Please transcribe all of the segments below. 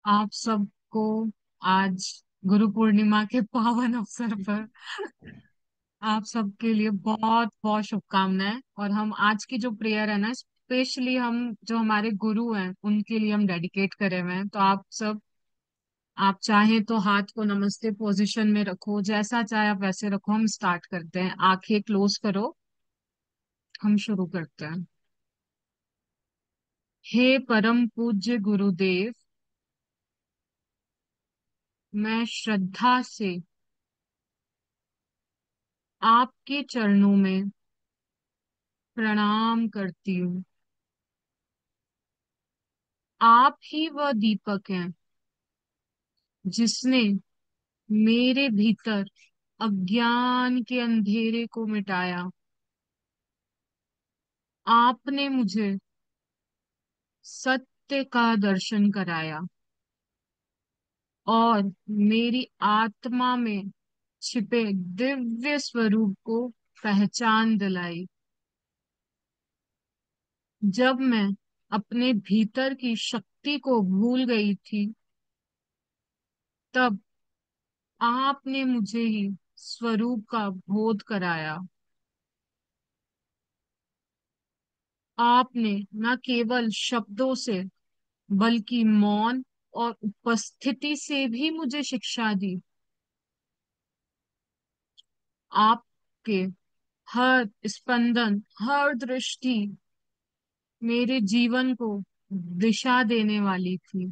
आप सबको आज गुरु पूर्णिमा के पावन अवसर पर आप सबके लिए बहुत बहुत शुभकामनाएं। और हम आज की जो प्रेयर है ना, स्पेशली हम जो हमारे गुरु हैं उनके लिए हम डेडिकेट करे हुए हैं। तो आप सब, आप चाहें तो हाथ को नमस्ते पोजीशन में रखो, जैसा चाहे आप वैसे रखो। हम स्टार्ट करते हैं, आंखें क्लोज करो, हम शुरू करते हैं। हे परम पूज्य गुरुदेव, मैं श्रद्धा से आपके चरणों में प्रणाम करती हूँ। आप ही वह दीपक हैं जिसने मेरे भीतर अज्ञान के अंधेरे को मिटाया। आपने मुझे सत्य का दर्शन कराया और मेरी आत्मा में छिपे दिव्य स्वरूप को पहचान दिलाई। जब मैं अपने भीतर की शक्ति को भूल गई थी, तब आपने मुझे ही स्वरूप का बोध कराया। आपने न केवल शब्दों से बल्कि मौन और उपस्थिति से भी मुझे शिक्षा दी। आपके हर स्पंदन, हर दृष्टि मेरे जीवन को दिशा देने वाली थी।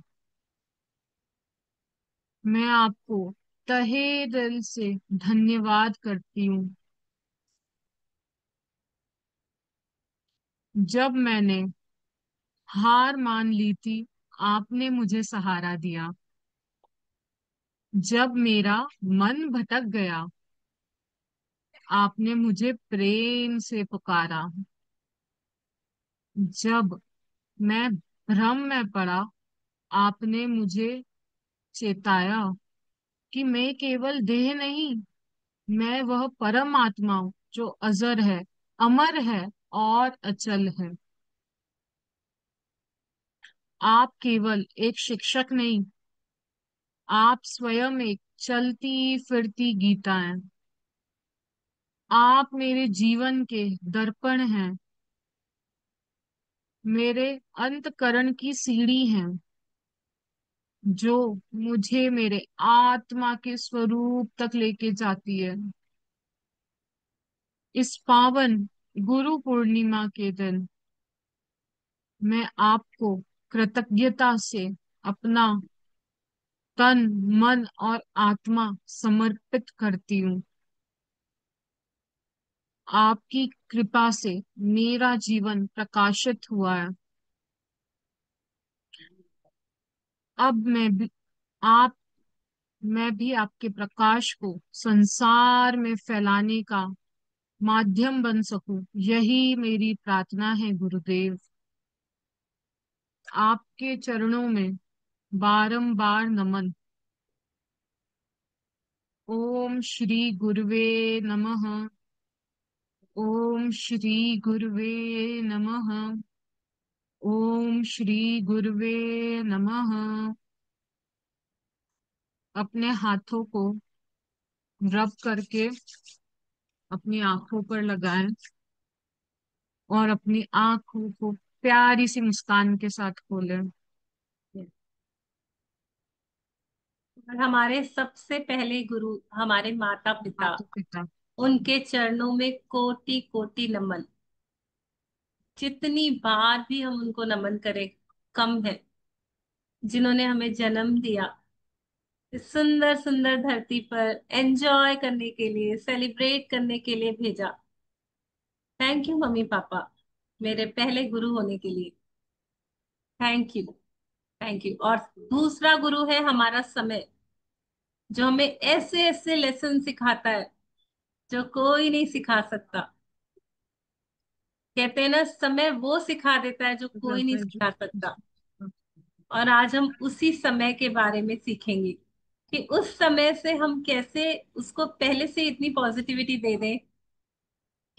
मैं आपको तहे दिल से धन्यवाद करती हूँ। जब मैंने हार मान ली थी, आपने मुझे सहारा दिया। जब मेरा मन भटक गया, आपने मुझे प्रेम से पुकारा। जब मैं भ्रम में पड़ा, आपने मुझे चेताया कि मैं केवल देह नहीं, मैं वह परम आत्मा हूं जो अजर है, अमर है और अचल है। आप केवल एक शिक्षक नहीं, आप स्वयं एक चलती फिरती गीता हैं। आप मेरे जीवन के दर्पण हैं, मेरे अंतकरण की सीढ़ी हैं, जो मुझे मेरे आत्मा के स्वरूप तक लेके जाती है। इस पावन गुरु पूर्णिमा के दिन मैं आपको कृतज्ञता से अपना तन, मन और आत्मा समर्पित करती हूँ। आपकी कृपा से मेरा जीवन प्रकाशित हुआ है। अब आप मैं भी आपके प्रकाश को संसार में फैलाने का माध्यम बन सकूं, यही मेरी प्रार्थना है गुरुदेव। आपके चरणों में बारंबार नमन। ओम श्री गुरुवे नमः। ओम श्री गुरुवे नमः। ओम श्री गुरुवे नमः। अपने हाथों को रब करके अपनी आंखों पर लगाएं और अपनी आंखों को प्यारी सी मुस्कान के साथ खोलें। और हमारे सबसे पहले गुरु हमारे माता पिता, माता पिता, उनके चरणों में कोटि कोटि नमन। जितनी बार भी हम उनको नमन करें कम है। जिन्होंने हमें जन्म दिया, इस सुंदर सुंदर धरती पर एंजॉय करने के लिए, सेलिब्रेट करने के लिए भेजा। थैंक यू मम्मी पापा, मेरे पहले गुरु होने के लिए। Thank you. Thank you. और दूसरा गुरु है हमारा समय, जो हमें ऐसे ऐसे लेसन सिखाता है जो कोई नहीं सिखा सकता। कहते हैं ना, समय वो सिखा देता है जो कोई नहीं रहता है सिखा जो। सकता। और आज हम उसी समय के बारे में सीखेंगे कि उस समय से हम कैसे उसको पहले से इतनी पॉजिटिविटी दे दें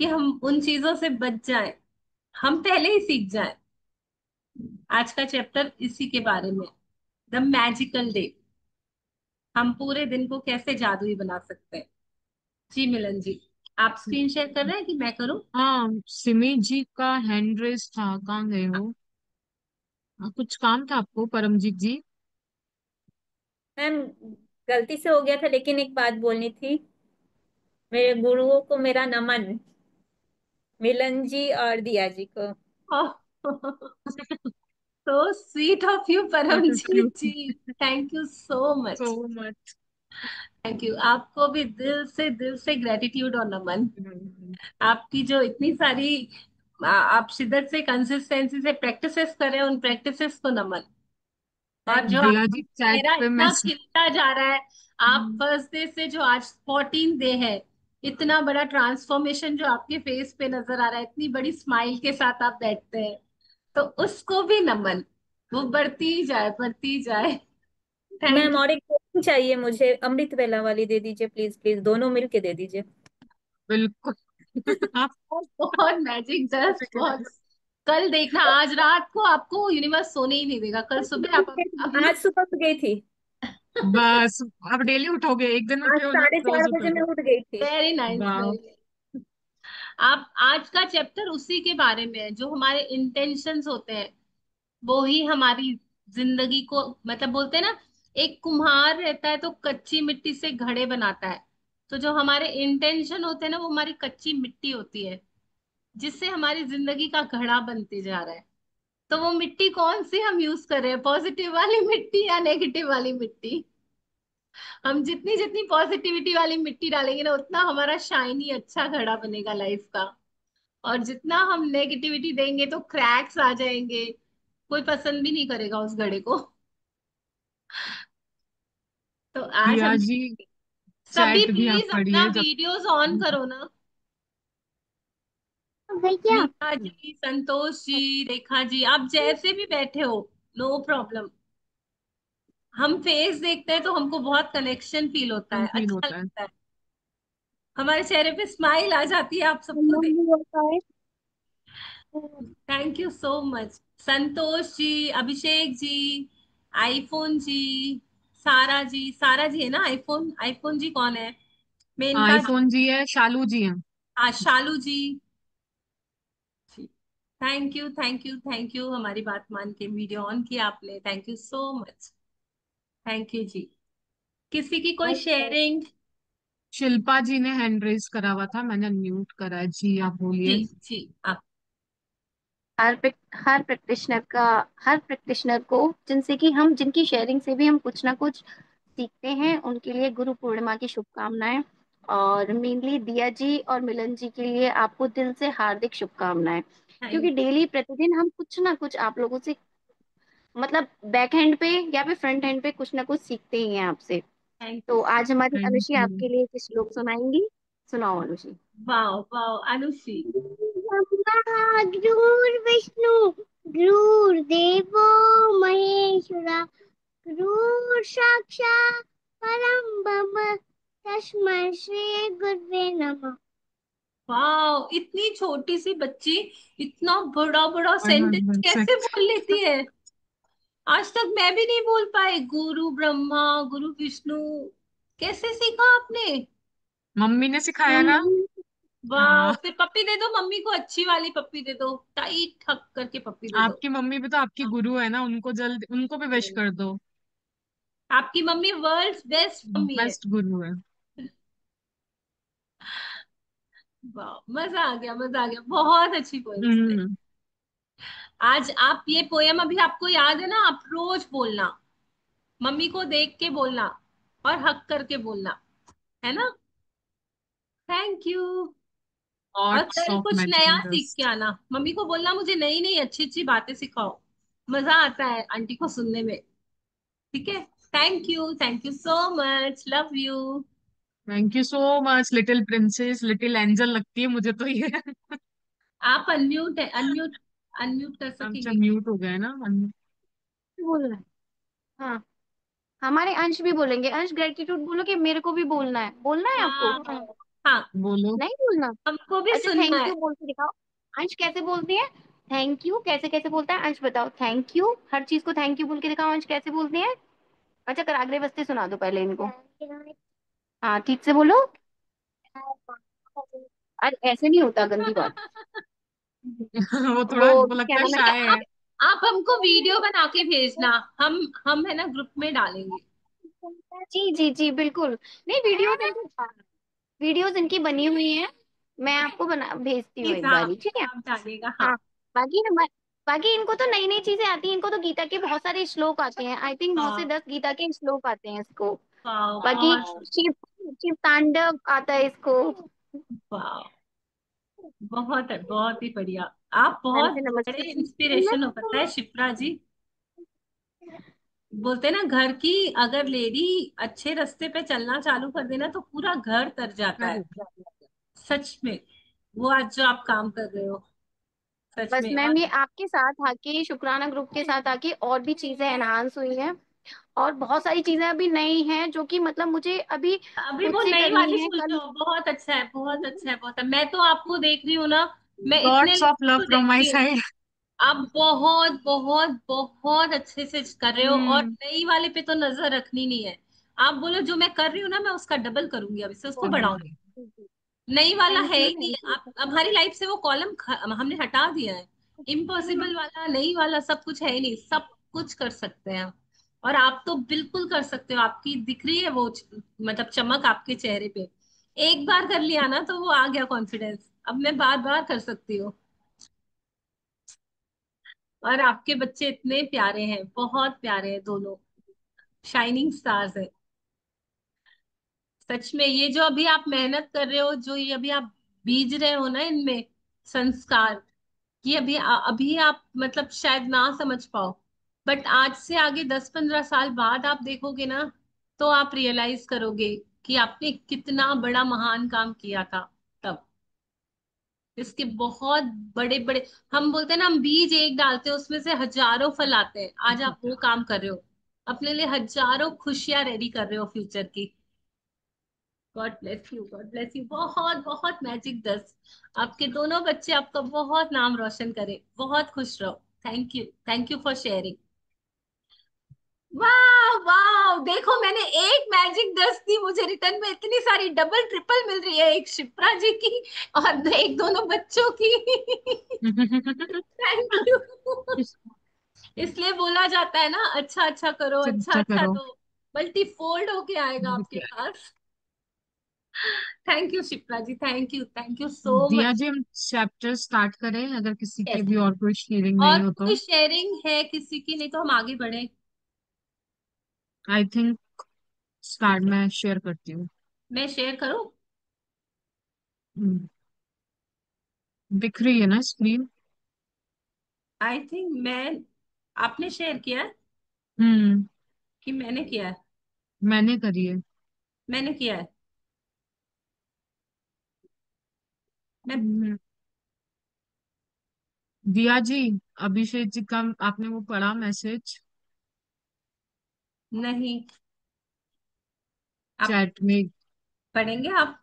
कि हम उन चीजों से बच जाएं, हम पहले ही सीख जाएं। आज का चैप्टर इसी के बारे में। The magical day. हम पूरे दिन को कैसे जादुई बना सकते हैं। जी मिलन जी, आप स्क्रीन शेयर कर रहे हैं कि मैं करूं? हाँ, सिमी जी का हैंड रेस था, कहाँ गए हो? कुछ काम था आपको परमजीत जी? मैम, गलती से हो गया था, लेकिन एक बात बोलनी थी। मेरे गुरुओं को मेरा नमन, मिलन जी और दिया जी को। तो sweet of you that is Paramjeet cute. जी। Thank you so so much. Much. Thank you, आपको भी दिल से ग्रेटिट्यूड और नमन। आपकी जो इतनी सारी आप शिद्दत से कंसिस्टेंसी से प्रैक्टिसेस कर रहे हैं, उन प्रैक्टिसेस को नमन। और जो दिया आपका जी चैट चेहरा पे इतना खिलता जा रहा है, आप फर्स्ट डे से जो आज 14 डे है, इतना बड़ा ट्रांसफॉर्मेशन जो आपके फेस पे नजर आ रहा है, इतनी बड़ी स्माइल के साथ आप बैठते हैं, तो उसको भी नमन। वो बढ़ती ही जाए। Ma'am, thank you. और एक कोटिंग चाहिए मुझे, अमृत वेला वाली दे दीजिए, प्लीज प्लीज, दोनों मिलके दे दीजिए। बिल्कुल। आप बहुत मैजिक, जस्ट बहुत। कल देखना, आज रात को आपको यूनिवर्स सोने ही नहीं देगा, कल सुबह आप अपना आज सुबह उठ गई थी। बस, आप डेली उठोगे, एक दिन आज उठे हो ना, 4:30 रोज बजे उठोगे। मैं उठ गई थी। वेरी नाइस, वाह। वेरी। आप आज का चैप्टर उसी के बारे में है, जो हमारे इंटेंशंस होते हैं वो ही हमारी जिंदगी को, मतलब बोलते हैं ना, एक कुम्हार रहता है तो कच्ची मिट्टी से घड़े बनाता है। तो जो हमारे इंटेंशन होते हैं ना, वो हमारी कच्ची मिट्टी होती है, जिससे हमारी जिंदगी का घड़ा बनते जा रहा है। तो वो मिट्टी कौन सी हम यूज कर रहे हैं, पॉजिटिव वाली मिट्टी या नेगेटिव वाली मिट्टी? हम जितनी जितनी पॉजिटिविटी वाली मिट्टी डालेंगे ना, उतना हमारा शाइनी अच्छा घड़ा बनेगा लाइफ का। और जितना हम नेगेटिविटी देंगे तो क्रैक्स आ जाएंगे, कोई पसंद भी नहीं करेगा उस घड़े को। तो आज दिया हम जी सभी चैट भी आप प्लीज अपना पढ़िए जब। वीडियोस ऑन करो ना। भैया, मीता जी, संतोष जी, रेखा जी, आप जैसे भी बैठे हो, नो प्रॉब्लम। हम फेस देखते हैं तो हमको बहुत कनेक्शन फील होता है, फील अच्छा होता है। लगता है। हमारे चेहरे पे स्माइल आ जाती है आप सबको देख। Thank you so much. Santosh ji, Abhishek ji, iPhone ji, Sara ji है ना? आईफोन, आईफोन जी कौन है? मेनका जी, आईफोन जी है, शालू जी हैं। Shalu ji. Thank you, thank you, thank you, हमारी बात मान के वीडियो ऑन किया आपने, thank you so much. Thank you ji. किसी की कोई शेयरिंग? शिल्पा जी ने हैंड रेस करा हुआ था, मैंने म्यूट करा है जी, आप जी बोलिए। जी, आप। हर हर प्रैक्टिशनर का, हर प्रैक्टिशनर को, जिनसे कि हम, जिनकी शेयरिंग से भी हम कुछ ना कुछ सीखते हैं, उनके लिए गुरु पूर्णिमा की शुभकामनाएं। और मेनली दिया जी और मिलन जी के लिए आपको दिल से हार्दिक शुभकामनाएं। क्योंकि थैंक डेली प्रतिदिन हम कुछ ना कुछ आप लोगों से, मतलब बैक हैंड पे या फिर फ्रंट हैंड पे कुछ ना कुछ सीखते ही हैं आपसे। थैंक यू तो सो। आज हमारी थैंक अनुषी यू। आपके लिए कुछ श्लोक सुनाएंगी। सुनाओ अनुषी। Wow wow, Anushri. ब्रह्मा गुरुर्विष्णु, गुरुर्देवो महेश्वरा, गुरुः साक्षात् परं ब्रह्म, तस्मै श्री गुरुवे नमः। वाओ, इतनी छोटी सी बच्ची इतना बड़ा बड़ा सेंटेंस कैसे बोल लेती है? आज तक मैं भी नहीं बोल पाए, गुरु ब्रह्मा, गुरु विष्णु। कैसे सीखा आपने? मम्मी ने सिखाया ना। वाह, हाँ। फिर पप्पी दे दो मम्मी को, अच्छी वाली पप्पी दे दो, टाइट हक करके पप्पी दे दो। आपकी मम्मी भी तो आपकी गुरु है ना, उनको जल्द उनको भी विश कर दो। आपकी मम्मी वर्ल्ड्स बेस्ट मम्मी है। बेस्ट गुरु है। वाह, मजा आ गया, मजा आ गया, बहुत अच्छी पोएम्स थे। हम्म। आज आप ये पोयम अभी आपको याद है ना, आप रोज बोलना, मम्मी को देख के बोलना और हक करके बोलना, है ना? Thank you. और लॉट्स कल ऑफ कुछ नया मैजिकल सीख के डस्ट। आना, मम्मी को बोलना मुझे नई नई अच्छी अच्छी बातें सिखाओ। मजा आता है आंटी को सुनने में। ठीक है। Thank you so much, love you. Thank you so much little princess, little angel लगती है मुझे तो ये। आप अनम्यूट है, अनम्यूट, अनम्यूट कर अच्छा, सकेंगे क्या? म्यूट हो गया है ना। बोलना है। हाँ, हमारे अंश भी बोलेंगे। अंश, ग्रेटिट्यूड बोलो कि मेरे को भी बोलना है, बोलना है आपको। हाँ हाँ, बोलो। नहीं बोलना? हमको भी अच्छा, सुनना थैंक है। यू बोल के दिखाओ। अंश कैसे बोलती है? थैंक यू कैसे कैसे बोलता है अंश, बताओ। थैंक यू, हर चीज को थैंक यू बोल के दिखाओ अंश, कैसे बोलते हैं। अच्छा, कराग्रे बस्ती सुना दो पहले इनको। हाँ, ठीक से बोलो। अरे ऐसे नहीं होता, गंदी बात। वो वो थोड़ा वो क्या लगता है नाम है। शाय है। आप हमको वीडियो बना के भेजना, हम है ना ग्रुप में डालेंगे। जी जी जी बिल्कुल। नहीं, वीडियोस इनकी बनी हुई हैं, मैं आपको बना भेजती हूँ प्लीज एक हाँ, बारी, ठीक प्लीज है। आप डालिएगा हाँ। हाँ। बाकी हमारे बाकी इनको तो नई नई चीजें आती हैं, इनको तो गीता के बहुत सारे श्लोक आते हैं, आई थिंक 9 से 10 गीता के श्लोक आते हैं इसको। वाह बाकी बहुत शिव शिव तांडव आता है इसको। वाह, बहुत है, बहुत ही बढ़िया। आप ध्यान बहुत से बड़े नमस्ते इंस्पिरेशन हो पता है शिप्रा जी। बोलते ना घर की अगर लेडी अच्छे रास्ते पे चलना चालू कर देना तो पूरा घर तर जाता है। सच में, वो आज जो आप काम कर रहे हो, सच बस में। मैम, और ये आपके साथ आके, शुक्राना ग्रुप के साथ आके और भी चीजें एनहांस हुई हैं, और बहुत सारी चीजें अभी नई हैं जो कि मतलब मुझे अभी अभी खुद वो से नई करनी वाली है कल। सोचो, बहुत अच्छा है, बहुत अच्छा है, बहुत है। मैं तो आपको देख रही हूँ ना, मैं इतने लॉट्स ऑफ लोगों लव को फ्रॉम माय देखती हूँ। साइड। आप बहुत बहुत बहुत अच्छे से कर रहे हो, और हम्म। नई वाले पे तो नजर रखनी नहीं है। आप बोलो जो मैं कर रही हूँ ना, मैं उसका डबल करूंगी, अभी से उसको बढ़ाऊंगी। नई वाला है थैंक यू ही नहीं। Thank you. आप अब हमारी लाइफ से वो कॉलम हमने हटा दिया है। इम्पॉसिबल वाला, नई वाला सब कुछ है ही नहीं, सब कुछ कर सकते हैं हम। और आप तो बिल्कुल कर सकते हो, आपकी दिख रही है वो मतलब चमक आपके चेहरे पे। एक बार कर लिया ना तो वो आ गया कॉन्फिडेंस, अब मैं बार बार कर सकती हूँ। और आपके बच्चे इतने प्यारे हैं, बहुत प्यारे हैं दोनों, शाइनिंग स्टार्स है। सच में, ये जो अभी आप मेहनत कर रहे हो, जो ये अभी आप बीज रहे हो ना इनमें संस्कार, ये अभी आप मतलब शायद ना समझ पाओ, बट आज से आगे 10-15 साल बाद आप देखोगे ना, तो आप रियलाइज करोगे कि आपने कितना बड़ा महान काम किया था तब। इसके बहुत बड़े बड़े, हम बोलते हैं ना, हम बीज एक डालते हैं उसमें से हजारों फल आते हैं। आज आप वो काम कर रहे हो, अपने लिए हजारों खुशियां रेडी कर रहे हो फ्यूचर की। God bless you, God bless you, बहुत बहुत मैजिक दस। आपके दोनों बच्चे आपका बहुत नाम रोशन करे, बहुत खुश रहो। Thank you for sharing. वाह वाह, देखो मैंने एक मैजिक दस दी, मुझे रिटर्न में इतनी सारी डबल ट्रिपल मिल रही है, एक शिप्रा जी की और एक दोनों बच्चों की। Thank you. इसलिए बोला जाता है ना, अच्छा अच्छा करो, अच्छा अच्छा अच्छा करो। दो, मल्टीफोल्ड होके आएगा आपके पास। Thank you Shipra ji, thank you so दिया मच। जी, हम चैप्टर स्टार्ट करें, अगर किसी की यस, भी और कोई शेयरिंग और नहीं हो तो। कोई शेयरिंग है किसी की, नहीं तो हम आगे बढ़े। आई थिंक स्टार्ट मैं शेयर करती हूँ। मैं शेयर करूं? हम्म, दिख रही है ना स्क्रीन? आई थिंक मैं, आपने शेयर किया है हम्म। कि मैंने किया है? मैंने करी है। मैंने किया है। मैं, हम्म, दिया जी, अभिषेक जी का आपने वो पढ़ा मैसेज नहीं। आप चैट में? पढ़ेंगे आप?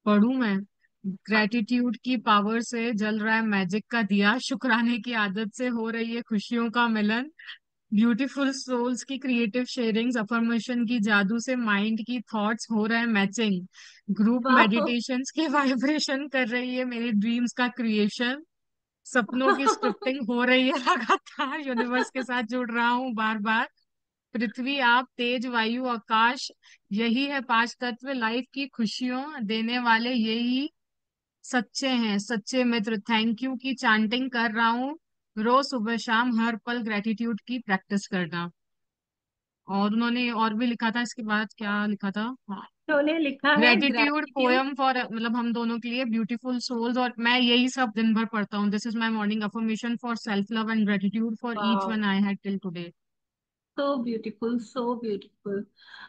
पढ़ूं मैं? ग्रेटिट्यूड की पावर से जल रहा है मैजिक का दिया, शुक्राने की आदत से हो रही है खुशियों का मिलन, ब्यूटीफुल सोल्स की क्रिएटिव शेयरिंग्स, अफर्मेशन की जादू से माइंड की थॉट्स हो रहे हैं मैचिंग, ग्रुप वाह मेडिटेशंस की वाइब्रेशन कर रही है मेरी ड्रीम्स का क्रिएशन, सपनों की स्क्रिप्टिंग हो रही है लगातार, यूनिवर्स के साथ जुड़ रहा हूँ बार बार, पृथ्वी आप तेज वायु आकाश, यही है पांच तत्व, लाइफ की खुशियों देने वाले यही सच्चे हैं सच्चे मित्र, थैंक यू की चांटिंग कर रहा हूँ रोज सुबह शाम, हर पल ग्रेटिट्यूड की प्रैक्टिस करना। और उन्होंने और भी लिखा था, इसके बाद क्या लिखा था, हाँ, उन्होंने लिखा है ग्रेटिट्यूड ग्रैटिट्यूड। पोयम फॉर, मतलब हम दोनों के लिए ब्यूटीफुल सोल्स, और मैं यही सब दिन भर पढ़ता हूँ, this is my morning affirmation for self love and gratitude for each वाह, one I had till today. So beautiful, so beautiful.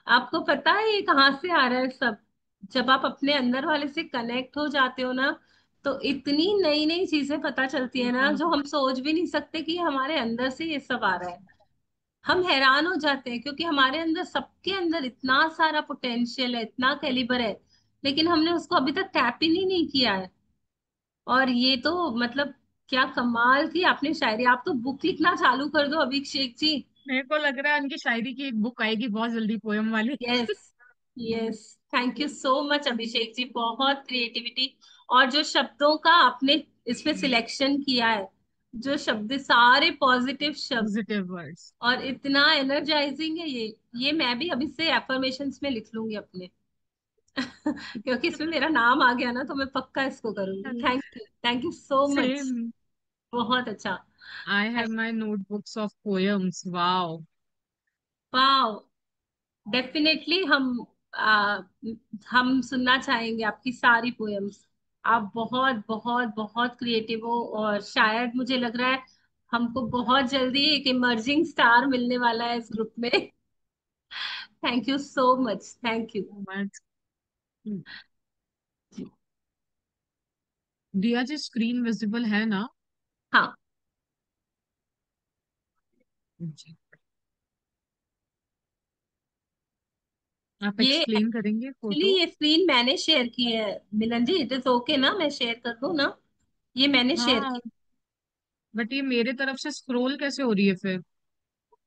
आपको पता है ये कहाँ से आ रहा है सब? जब आप अपने अंदर वाले से कनेक्ट हो जाते हो ना, तो इतनी नई नई चीजें पता चलती है ना, जो हम सोच भी नहीं सकते कि हमारे अंदर से ये सब आ रहा है। हम हैरान हो जाते हैं, क्योंकि हमारे अंदर, सबके अंदर इतना सारा पोटेंशियल है, इतना कैलिबर है, लेकिन हमने उसको अभी तक टैप इन ही नहीं किया है। और ये तो मतलब क्या कमाल की आपने शायरी, आप तो बुक लिखना चालू कर दो अभिषेक जी। मेरे को लग रहा है उनकी शायरी की एक बुक आएगी बहुत जल्दी, पोयम वाली। Yes, yes. Thank you so much Abhishek ji, बहुत क्रिएटिविटी। और जो शब्दों का आपने इसमें सिलेक्शन किया है, जो शब्द सारे पॉजिटिव शब्द, पॉजिटिव वर्ड्स। और इतना एनर्जाइजिंग है ये मैं भी अभी से एफर्मेशंस में लिख लूंगी अपने। क्योंकि इसमें मेरा नाम आ गया ना, तो मैं पक्का इसको करूंगी। Thank you so much. Same. बहुत अच्छा। I have my notebooks of poems, wow. वाह। डेफिनेटली आ, हम सुनना चाहेंगे आपकी सारी पोएम्स। आप बहुत बहुत बहुत क्रिएटिव हो, और शायद मुझे लग रहा है हमको बहुत जल्दी एक इमर्जिंग स्टार मिलने वाला है इस ग्रुप में। Thank you so much, thank you. Much. दिया जी, स्क्रीन विजिबल है ना? हाँ, जी। आप ये एक्सप्लेन करेंगे एक्चुअली फोटो? ये स्क्रीन मैंने शेयर की है। मिलन जी, इट इज ओके ना, मैं शेयर कर दूं ना? ये मैंने शेयर हाँ, की। बट ये मेरे तरफ से स्क्रॉल कैसे हो रही है फिर?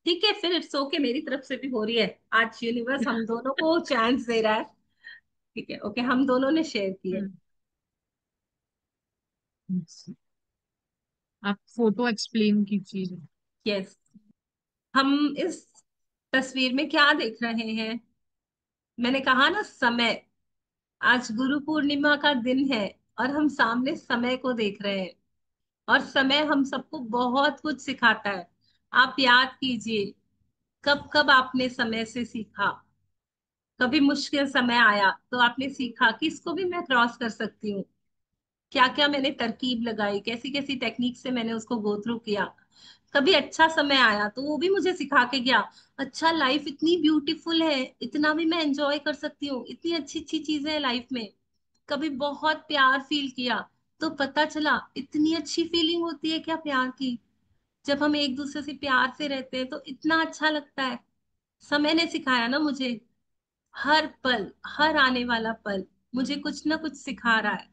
ठीक है, फिर इट्स ओके, मेरी तरफ से भी हो रही है। आज यूनिवर्स हम दोनों को चांस दे रहा है। ठीक है, ओके, हम दोनों ने शेयर की है। हम्म, आप फोटो एक्सप्लेन कीजिए। यस। हम इस तस्वीर में क्या देख रहे हैं? मैंने कहा ना, समय। आज गुरु पूर्णिमा का दिन है, और हम सामने समय को देख रहे हैं। और समय हम सबको बहुत कुछ सिखाता है। आप याद कीजिए, कब कब आपने समय से सीखा। कभी मुश्किल समय आया तो आपने सीखा कि इसको भी मैं क्रॉस कर सकती हूँ। क्या क्या मैंने तरकीब लगाई, कैसी कैसी टेक्निक से मैंने उसको गो थ्रू किया। कभी अच्छा समय आया तो वो भी मुझे सिखा के गया, अच्छा लाइफ इतनी ब्यूटीफुल है, इतना भी मैं एंजॉय कर सकती हूँ, इतनी अच्छी अच्छी चीजें हैं लाइफ में। कभी बहुत प्यार फील किया तो पता चला इतनी अच्छी फीलिंग होती है क्या प्यार की। जब हम एक दूसरे से प्यार से रहते हैं तो इतना अच्छा लगता है। समय ने सिखाया ना मुझे। हर पल, हर आने वाला पल मुझे कुछ ना कुछ सिखा रहा है।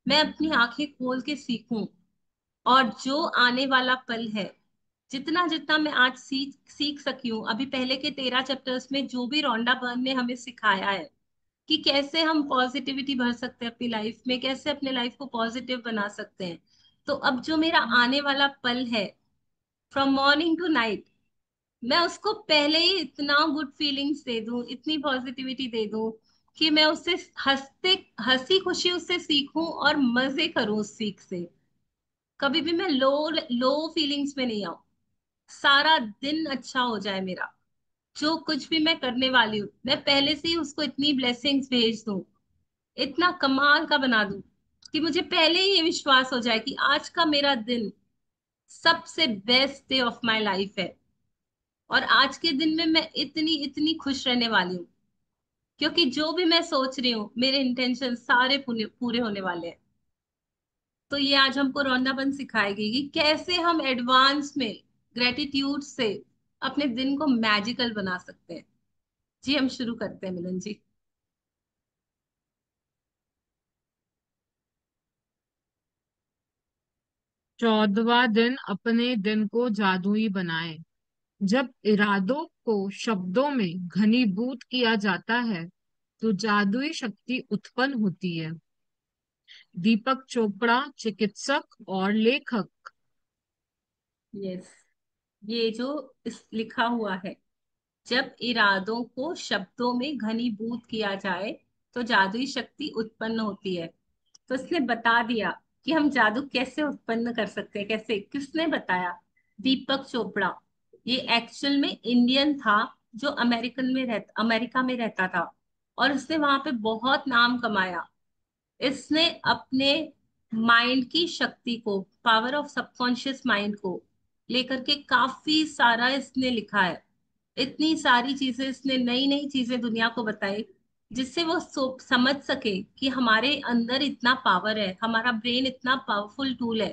मैं अपनी आंखें खोल के सीखूं, और जो आने वाला पल है, जितना जितना मैं आज सीख सीख सकी हूँ, अभी पहले के 13 चैप्टर्स में जो भी रोंडा बर्न ने हमें सिखाया है कि कैसे हम पॉजिटिविटी भर सकते हैं अपनी लाइफ में, कैसे अपने लाइफ को पॉजिटिव बना सकते हैं। तो अब जो मेरा आने वाला पल है, फ्रॉम मॉर्निंग टू नाइट, मैं उसको पहले ही इतना गुड फीलिंग्स दे दूं, इतनी पॉजिटिविटी दे दूं, कि मैं उससे हंसते, हंसी खुशी उससे सीखूं और मजे करूं उस सीख से। कभी भी मैं लो लो फीलिंग्स में नहीं आऊं। सारा दिन अच्छा हो जाए मेरा। जो कुछ भी मैं करने वाली हूँ, मैं पहले से ही उसको इतनी ब्लेसिंग्स भेज दूं, इतना कमाल का बना दूं, कि मुझे पहले ही ये विश्वास हो जाए कि आज का मेरा दिन सबसे best day of my life है। और आज के दिन में मैं इतनी इतनी खुश रहने वाली हूँ, क्योंकि जो भी मैं सोच रही हूँ, मेरे इंटेंशन सारे पूरे पूरे होने वाले हैं। तो ये आज हमको रौंदापन सिखाएगी कि कैसे हम एडवांस में ग्रेटिट्यूड से अपने दिन को मैजिकल बना सकते हैं। जी, हम शुरू करते हैं मिलन जी। 14वां दिन अपने दिन को जादुई बनाए। जब इरादों को शब्दों में घनीभूत किया जाता है तो जादुई शक्ति उत्पन्न होती है। दीपक चोपड़ा, चिकित्सक और लेखक। यस, ये जो इस लिखा हुआ है, जब इरादों को शब्दों में घनीभूत किया जाए तो जादुई शक्ति उत्पन्न होती है। तो इसने बता दिया कि हम जादू कैसे उत्पन्न कर सकते हैं। कैसे, किसने बताया? दीपक चोपड़ा। ये एक्चुअल में इंडियन था, जो अमेरिका में रहता था, और उसने वहां पे बहुत नाम कमाया। इसने अपने माइंड की शक्ति को, पावर ऑफ सबकॉन्शियस माइंड को लेकर के काफी सारा इसने लिखा है। इतनी सारी चीजें इसने, नई नई चीजें दुनिया को बताई, जिससे वो समझ सके कि हमारे अंदर इतना पावर है, हमारा ब्रेन इतना पावरफुल टूल है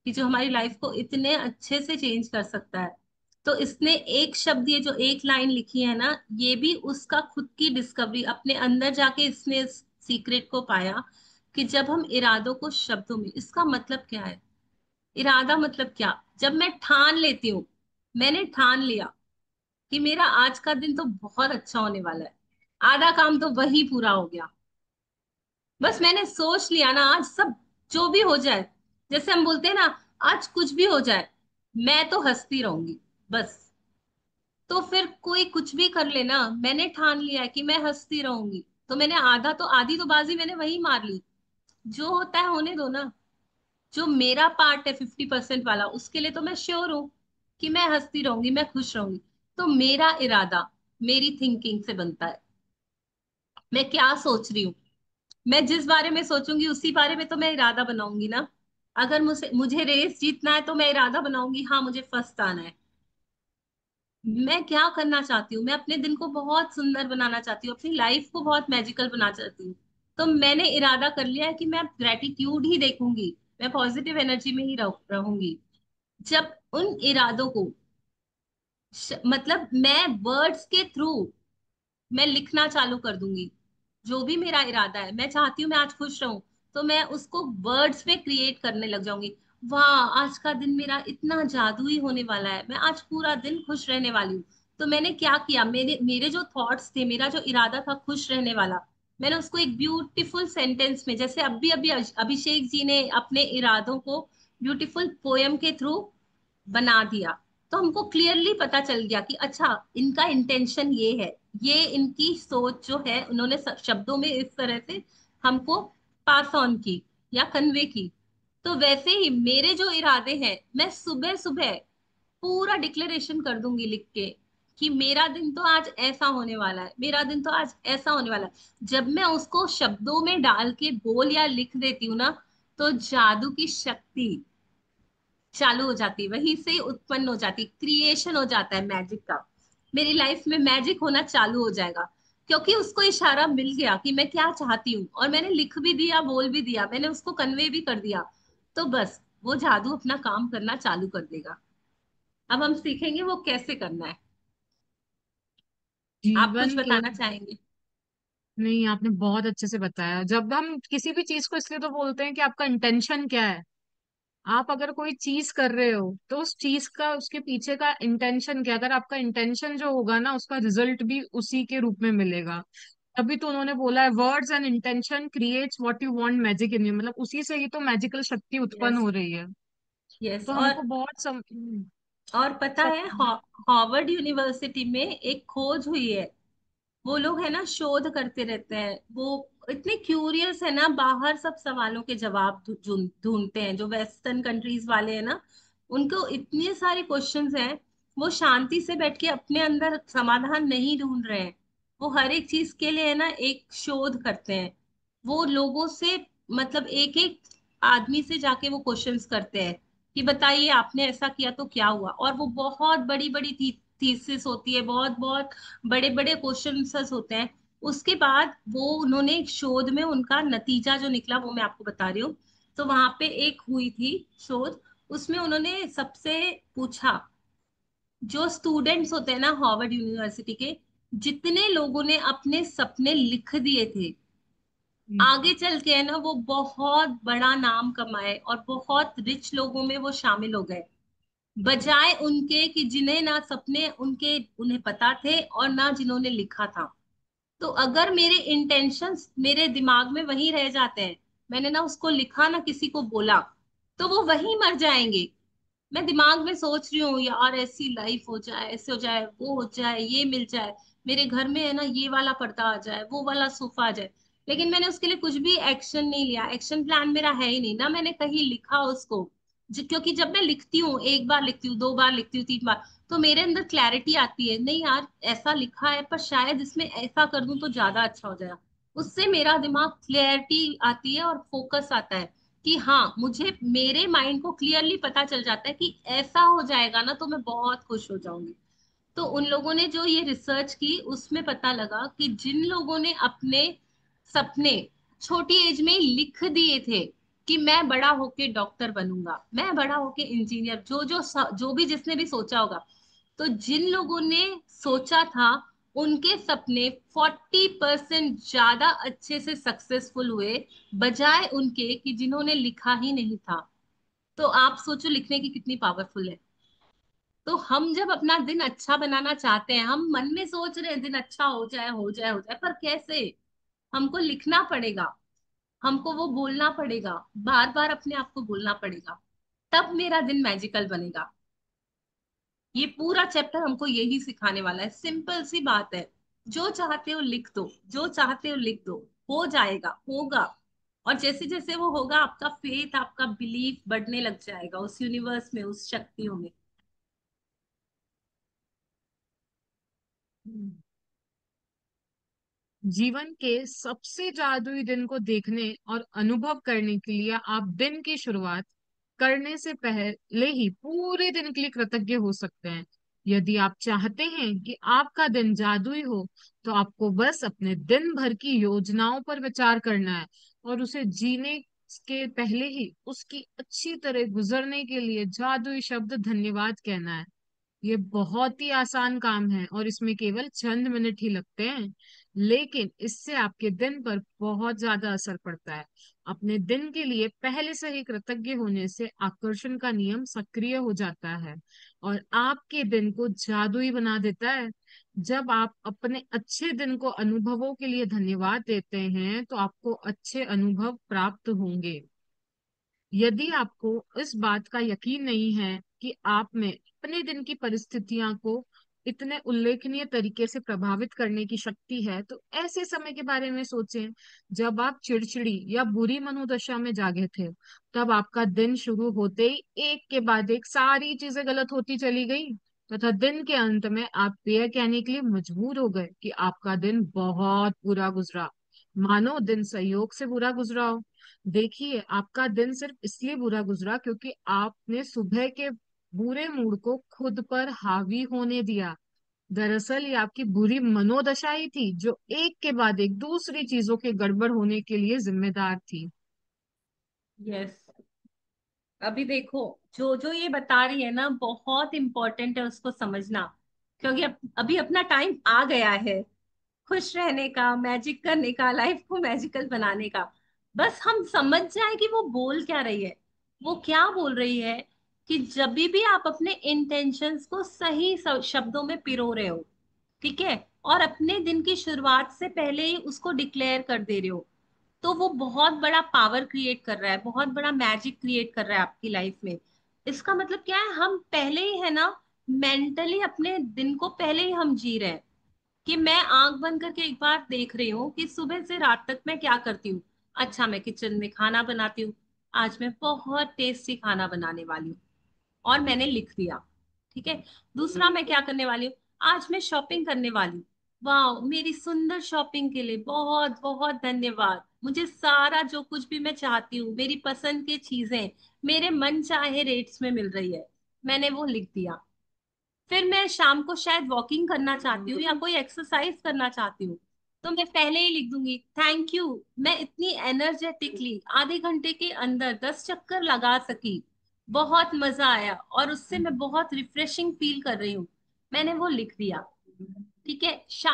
कि जो हमारी लाइफ को इतने अच्छे से चेंज कर सकता है। तो इसने एक शब्द, ये जो एक लाइन लिखी है ना, ये भी उसका खुद की डिस्कवरी, अपने अंदर जाके इसने इस सीक्रेट को पाया कि जब हम इरादों को शब्दों में, इसका मतलब क्या है? इरादा मतलब क्या? जब मैं ठान लेती हूँ, मैंने ठान लिया कि मेरा आज का दिन तो बहुत अच्छा होने वाला है, आधा काम तो वही पूरा हो गया। बस मैंने सोच लिया ना, आज सब जो भी हो जाए, जैसे हम बोलते हैं ना, आज कुछ भी हो जाए, मैं तो हंसती रहूंगी बस। तो फिर कोई कुछ भी कर लेना, मैंने ठान लिया है कि मैं हंसती रहूंगी, तो मैंने आधी तो बाजी मैंने वही मार ली। जो होता है होने दो ना। जो मेरा पार्ट है 50% वाला, उसके लिए तो मैं श्योर हूं कि मैं हंसती रहूंगी, मैं खुश रहूंगी। तो मेरा इरादा मेरी थिंकिंग से बनता है, मैं क्या सोच रही हूँ। मैं जिस बारे में सोचूंगी उसी बारे में तो मैं इरादा बनाऊंगी ना। अगर मुझे मुझे रेस जीतना है तो मैं इरादा बनाऊंगी, हाँ मुझे फर्स्ट आना है। मैं क्या करना चाहती हूँ, मैं अपने दिन को बहुत सुंदर बनाना चाहती हूँ, अपनी लाइफ को बहुत मैजिकल बनाना चाहती हूँ। तो मैंने इरादा कर लिया है कि मैं ग्रेटिट्यूड ही देखूंगी, मैं पॉजिटिव एनर्जी में ही रहूंगी। जब उन इरादों को मतलब मैं वर्ड्स के थ्रू मैं लिखना चालू कर दूंगी। जो भी मेरा इरादा है, मैं चाहती हूँ मैं आज खुश रहूं, तो मैं उसको वर्ड्स में क्रिएट करने लग जाऊंगी। वाह, आज का दिन मेरा इतना जादुई होने वाला है, मैं आज पूरा दिन खुश रहने वाली हूँ। तो मैंने क्या किया, मेरे मेरे जो थॉट्स थे, मेरा जो इरादा था खुश रहने वाला, मैंने उसको एक ब्यूटीफुल सेंटेंस में, जैसे अभी अभी अभिषेक जी ने अपने इरादों को ब्यूटीफुल पोयम के थ्रू बना दिया। तो हमको क्लियरली पता चल गया कि अच्छा, इनका इंटेंशन ये है, ये इनकी सोच जो है उन्होंने शब्दों में इस तरह से हमको पास ऑन की या कन्वे की। तो वैसे ही मेरे जो इरादे हैं, मैं सुबह सुबह पूरा डिक्लेरेशन कर दूंगी लिख के कि मेरा दिन तो आज ऐसा होने वाला है, मेरा दिन तो आज ऐसा होने वाला है। जब मैं उसको शब्दों में डाल के बोल या लिख देती हूँ ना, तो जादू की शक्ति चालू हो जाती, वहीं से उत्पन्न हो जाती, क्रिएशन हो जाता है मैजिक का। मेरी लाइफ में मैजिक होना चालू हो जाएगा, क्योंकि उसको इशारा मिल गया कि मैं क्या चाहती हूँ, और मैंने लिख भी दिया, बोल भी दिया, मैंने उसको कन्वे भी कर दिया। तो बस वो जादू अपना काम करना चालू कर देगा। अब हम सीखेंगे वो कैसे करना है। आप कुछ जीवन के, बताना चाहेंगे? नहीं आपने बहुत अच्छे से बताया। जब हम किसी भी चीज को इसलिए तो बोलते हैं कि आपका इंटेंशन क्या है। आप अगर कोई चीज कर रहे हो तो उस चीज का, उसके पीछे का इंटेंशन क्या है? अगर आपका इंटेंशन जो होगा ना, उसका रिजल्ट भी उसी के रूप में मिलेगा। अभी तो उन्होंने बोला है, words and intention creates what you want magic in you, मतलब उसी से ही तो मैजिकल शक्ति उत्पन्न यस। हो रही है। यस। तो हमको बहुत और पता सब। है, हार्वर्ड यूनिवर्सिटी में एक खोज हुई है। वो लोग है ना, शोध करते रहते हैं, वो इतने क्यूरियस है ना, बाहर सब सवालों के जवाब ढूंढते हैं। जो वेस्टर्न कंट्रीज वाले हैं ना, उनको इतने सारे क्वेश्चंस हैं, वो शांति से बैठ के अपने अंदर समाधान नहीं ढूंढ रहे हैं। वो हर एक चीज के लिए है ना एक शोध करते हैं। वो लोगों से, मतलब एक एक आदमी से जाके वो क्वेश्चंस करते हैं कि बताइए आपने ऐसा किया तो क्या हुआ। और वो बहुत बड़ी बड़ी थीसिस होती है, बहुत बहुत बड़े बड़े क्वेश्चन होते हैं। उसके बाद वो उन्होंने एक शोध में उनका नतीजा जो निकला वो मैं आपको बता रही हूँ। तो वहां पे एक हुई थी शोध, उसमें उन्होंने सबसे पूछा, जो स्टूडेंट्स होते हैं ना हार्वर्ड यूनिवर्सिटी के, जितने लोगों ने अपने सपने लिख दिए थे, आगे चल के है ना वो बहुत बड़ा नाम कमाए और बहुत रिच लोगों में वो शामिल हो गए, बजाय उनके कि जिन्हें ना सपने उनके उन्हें पता थे और ना जिन्होंने लिखा था। तो अगर मेरे इंटेंशंस मेरे दिमाग में वहीं रह जाते हैं, मैंने ना उसको लिखा ना किसी को बोला, तो वो वहीं मर जाएंगे। मैं दिमाग में सोच रही हूँ यार ऐसी लाइफ हो जाए, ऐसे हो जाए, वो हो जाए, ये मिल जाए, मेरे घर में है ना ये वाला पर्दा आ जाए, वो वाला सोफा आ जाए। लेकिन मैंने उसके लिए कुछ भी एक्शन नहीं लिया, एक्शन प्लान मेरा है ही नहीं ना, मैंने कहीं लिखा उसको। क्योंकि जब मैं लिखती हूँ, एक बार लिखती हूँ, दो बार लिखती हूँ, तीन बार, तो मेरे अंदर क्लैरिटी आती है, नहीं यार ऐसा लिखा है पर शायद इसमें ऐसा कर दूं तो ज्यादा अच्छा हो जाएगा। उससे मेरा दिमाग क्लैरिटी आती है और फोकस आता है कि हाँ, मुझे मेरे माइंड को क्लियरली पता चल जाता है कि ऐसा हो जाएगा ना तो मैं बहुत खुश हो जाऊंगी। तो उन लोगों ने जो ये रिसर्च की, उसमें पता लगा कि जिन लोगों ने अपने सपने छोटी एज में ही लिख दिए थे कि मैं बड़ा होके डॉक्टर बनूंगा, मैं बड़ा होके इंजीनियर, जो भी जिसने भी सोचा होगा, तो जिन लोगों ने सोचा था उनके सपने 40% ज्यादा अच्छे से सक्सेसफुल हुए, बजाय उनके कि जिन्होंने लिखा ही नहीं था। तो आप सोचो लिखने की कितनी पावरफुल है। तो हम जब अपना दिन अच्छा बनाना चाहते हैं, हम मन में सोच रहे हैं दिन अच्छा हो जाए हो जाए हो जाए, पर कैसे? हमको लिखना पड़ेगा, हमको वो बोलना पड़ेगा, बार बार अपने आप को बोलना पड़ेगा, तब मेरा दिन मैजिकल बनेगा। ये पूरा चैप्टर हमको यही सिखाने वाला है। सिंपल सी बात है, जो चाहते हो लिख दो, जो चाहते हो लिख दो, हो जाएगा, होगा। और जैसे जैसे वो होगा, आपका फेथ, आपका बिलीफ बढ़ने लग जाएगा उस यूनिवर्स में, उस शक्तियों में। जीवन के सबसे जादुई दिन को देखने और अनुभव करने के लिए आप दिन की शुरुआत करने से पहले ही पूरे दिन के लिए कृतज्ञ हो सकते हैं। यदि आप चाहते हैं कि आपका दिन जादुई हो, तो आपको बस अपने दिन भर की योजनाओं पर विचार करना है और उसे जीने के पहले ही उसकी अच्छी तरह गुजरने के लिए जादुई शब्द धन्यवाद कहना है। ये बहुत ही आसान काम है और इसमें केवल चंद मिनट ही लगते हैं, लेकिन इससे आपके दिन पर बहुत ज्यादा असर पड़ता है। अपने दिन के लिए पहले से ही कृतज्ञ होने से आकर्षण का नियम सक्रिय हो जाता है और आपके दिन को जादुई बना देता है। जब आप अपने अच्छे दिन को अनुभवों के लिए धन्यवाद देते हैं, तो आपको अच्छे अनुभव प्राप्त होंगे। यदि आपको इस बात का यकीन नहीं है कि आप में अपने दिन की परिस्थितियां को इतने उल्लेखनीय तरीके से प्रभावित करने की शक्ति है, तो ऐसे समय के बारे में सोचें जब आप चिड़चिड़ी या बुरी मनोदशा में जागे थे। तब आपका दिन शुरू होते ही एक के बाद एक सारी चीजें गलत होती चली गई, तथा दिन के अंत में आप यह कहने के लिए मजबूर हो गए कि आपका दिन बहुत बुरा गुजरा, मानो दिन संयोग से बुरा गुजरा हो। देखिए, आपका दिन सिर्फ इसलिए बुरा गुजरा क्योंकि आपने सुबह के बुरे मूड को खुद पर हावी होने दिया। दरअसल ये आपकी बुरी मनोदशा ही थी जो एक के बाद एक दूसरी चीजों के गड़बड़ होने के लिए जिम्मेदार थी। यस। अभी देखो, जो जो ये बता रही है ना, बहुत इंपॉर्टेंट है उसको समझना। क्योंकि अभी अपना टाइम आ गया है खुश रहने का, मैजिक करने का, लाइफ को मैजिकल बनाने का। बस हम समझ जाए कि वो बोल क्या रही है। वो क्या बोल रही है कि जब भी आप अपने इंटेंशंस को सही शब्दों में पिरो रहे हो, ठीक है, और अपने दिन की शुरुआत से पहले ही उसको डिक्लेयर कर दे रहे हो, तो वो बहुत बड़ा पावर क्रिएट कर रहा है, बहुत बड़ा मैजिक क्रिएट कर रहा है आपकी लाइफ में। इसका मतलब क्या है, हम पहले ही है ना, मेंटली अपने दिन को पहले ही हम जी रहे हैं। कि मैं आंख बंद करके एक बार देख रही हूँ कि सुबह से रात तक मैं क्या करती हूँ। अच्छा, मैं किचन में खाना बनाती हूँ, आज मैं बहुत टेस्टी खाना बनाने वाली हूँ, और मैंने लिख दिया। ठीक है। दूसरा मैं क्या करने वाली हूँ, आज मैं शॉपिंग करने वाली हूँ। वाह, मेरी सुंदर शॉपिंग के लिए बहुत बहुत धन्यवाद। मुझे सारा जो कुछ भी मैं चाहती हूँ, मेरी पसंद की चीजें मेरे मन चाहे रेट्स में मिल रही है, मैंने वो लिख दिया। फिर मैं शाम को शायद वॉकिंग करना चाहती हूँ या कोई एक्सरसाइज करना चाहती हूँ, तो मैं पहले ही लिख दूंगी, थैंक यू, मैं इतनी एनर्जेटिकली आधे घंटे के अंदर 10 चक्कर लगा सकी, बहुत मजा आया और उससे मैं बहुत रिफ्रेशिंग फील कर रही हूँ, मैंने वो लिख दिया। ठीक है।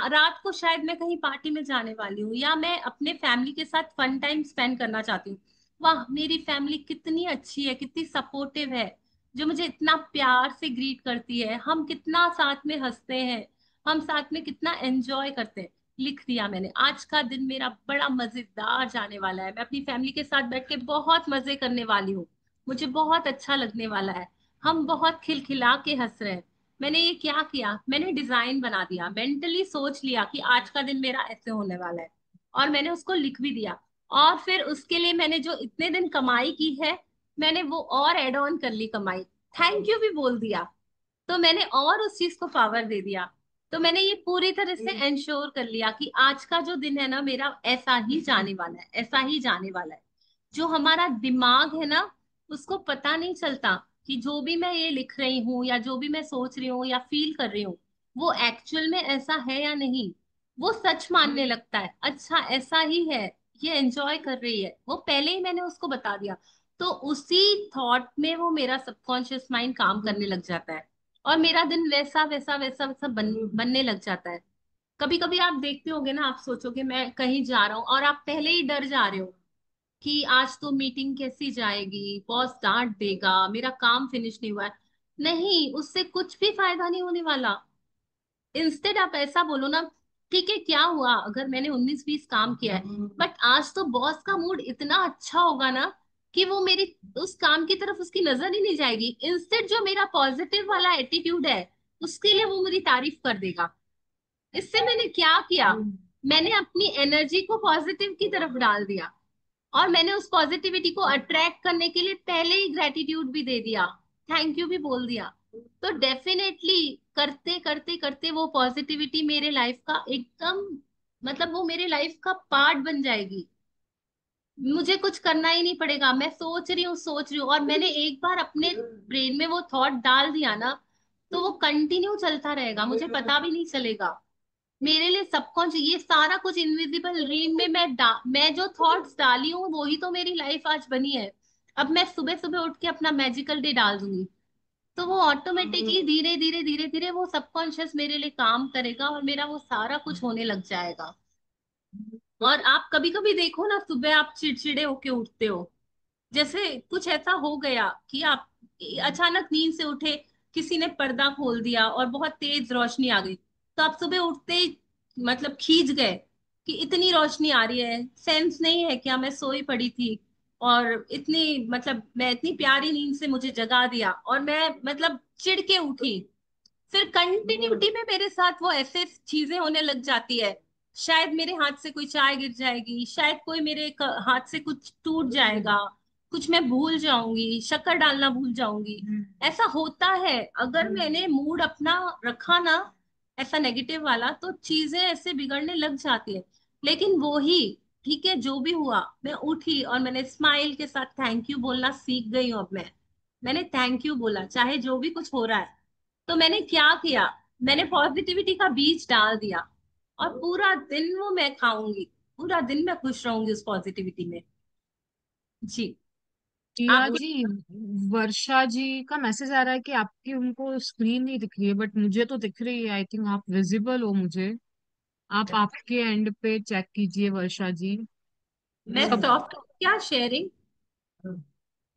रात को शायद मैं कहीं पार्टी में जाने वाली हूँ या मैं अपने फैमिली के साथ फन टाइम स्पेंड करना चाहती हूँ। वाह, मेरी फैमिली कितनी अच्छी है, कितनी सपोर्टिव है, जो मुझे इतना प्यार से ग्रीट करती है, हम कितना साथ में हंसते हैं, हम साथ में कितना एंजॉय करते हैं। लिख दिया मैंने, आज का दिन मेरा बड़ा मजेदार जाने वाला है, मैं अपनी फैमिली के साथ बैठ के बहुत मजे करने वाली हूँ, मुझे बहुत अच्छा लगने वाला है, हम बहुत खिलखिला के हंस रहे हैं। मैंने ये क्या किया, मैंने डिजाइन बना दिया, मेंटली सोच लिया कि आज का दिन मेरा ऐसे होने वाला है, और मैंने उसको लिख भी दिया। और फिर उसके लिए मैंने जो इतने दिन कमाई की है, मैंने वो और एड ऑन कर ली कमाई, थैंक यू भी बोल दिया। तो मैंने और उस चीज को पावर दे दिया। तो मैंने ये पूरी तरह से इंश्योर कर लिया कि आज का जो दिन है ना मेरा, ऐसा ही जाने वाला है, ऐसा ही जाने वाला है। जो हमारा दिमाग है ना, उसको पता नहीं चलता कि जो भी मैं ये लिख रही हूँ या जो भी मैं सोच रही हूँ या फील कर रही हूँ, वो एक्चुअल में ऐसा है या नहीं। वो सच मानने लगता है, अच्छा ऐसा ही है, ये एंजॉय कर रही है, वो पहले ही मैंने उसको बता दिया। तो उसी थॉट में वो मेरा सबकॉन्शियस माइंड काम करने लग जाता है, और मेरा दिन वैसा वैसा वैसा वैसा बनने लग जाता है। कभी कभी आप देखते होगे ना, आप सोचोगे मैं कहीं जा रहा हूँ और आप पहले ही डर जा रहे हो, कि आज तो मीटिंग कैसी जाएगी, बॉस डांट देगा, मेरा काम फिनिश नहीं हुआ है। नहीं, उससे कुछ भी फायदा नहीं होने वाला। इंस्टेड आप ऐसा बोलो ना, ठीक है क्या हुआ अगर मैंने 19-20 काम किया है, बट आज तो बॉस का मूड इतना अच्छा होगा ना कि वो मेरी उस काम की तरफ उसकी नजर ही नहीं जाएगी। इंस्टेड जो मेरा पॉजिटिव वाला एटीट्यूड है उसके लिए वो मेरी तारीफ कर देगा। इससे मैंने क्या किया, मैंने अपनी एनर्जी को पॉजिटिव की तरफ डाल दिया, और मैंने उस पॉजिटिविटी को अट्रैक्ट करने के लिए पहले ही ग्रेटिट्यूड भी दे दिया, थैंक यू भी बोल दिया। तो डेफिनेटली करते करते करते वो पॉजिटिविटी मेरे लाइफ का एकदम, मतलब वो मेरे लाइफ का पार्ट बन जाएगी। मुझे कुछ करना ही नहीं पड़ेगा, मैं सोच रही हूँ, और मैंने एक बार अपने ब्रेन में वो थॉट डाल दिया ना, तो वो कंटिन्यू चलता रहेगा, मुझे पता भी नहीं चलेगा। मेरे लिए सबकॉन्शियस ये सारा कुछ इनविजिबल ड्रीम में मैं जो थॉट्स डाली हूँ वही तो मेरी लाइफ आज बनी है। अब मैं सुबह सुबह उठ के अपना मैजिकल डे डाल दूंगी, तो वो ऑटोमेटिकली धीरे धीरे धीरे धीरे वो सबकॉन्शियस मेरे लिए काम करेगा और मेरा वो सारा कुछ होने लग जाएगा। और आप कभी कभी देखो ना, सुबह आप चिड़चिड़े होके उठते हो, जैसे कुछ ऐसा हो गया कि आप अचानक नींद से उठे, किसी ने पर्दा खोल दिया और बहुत तेज रोशनी आ गई, तो आप सुबह उठते ही मतलब खींच गए कि इतनी रोशनी आ रही है, सेंस नहीं है क्या मैं सोई पड़ी थी, और इतनी मतलब मैं इतनी प्यारी नींद से मुझे जगा दिया और मैं मतलब चिढ़ के उठी। फिर कंटिन्यूटी में मेरे साथ वो ऐसे चीजें होने लग जाती है, शायद मेरे हाथ से कोई चाय गिर जाएगी, शायद कोई मेरे हाथ से कुछ टूट जाएगा, कुछ मैं भूल जाऊंगी, शक्कर डालना भूल जाऊंगी। ऐसा होता है, अगर मैंने मूड अपना रखा ना ऐसा नेगेटिव वाला, तो चीजें ऐसे बिगड़ने लग जाती है। लेकिन वो ही ठीक है, जो भी हुआ मैं उठी और मैंने स्माइल के साथ थैंक यू बोलना सीख गई हूँ अब मैंने थैंक यू बोला चाहे जो भी कुछ हो रहा है। तो मैंने क्या किया, मैंने पॉजिटिविटी का बीज डाल दिया, और पूरा दिन वो मैं खाऊंगी, पूरा दिन मैं खुश रहूंगी उस पॉजिटिविटी में। जी। प्रिया आप जी, वर्षा जी का मैसेज आ रहा है कि आपकी उनको स्क्रीन नहीं दिख रही है, बट मुझे तो दिख रही है। आई थिंक आप विजिबल हो मुझे। आप आपके एंड पे चेक कीजिए वर्षा जी। मैं सब सॉफ्ट क्या शेयरिंग।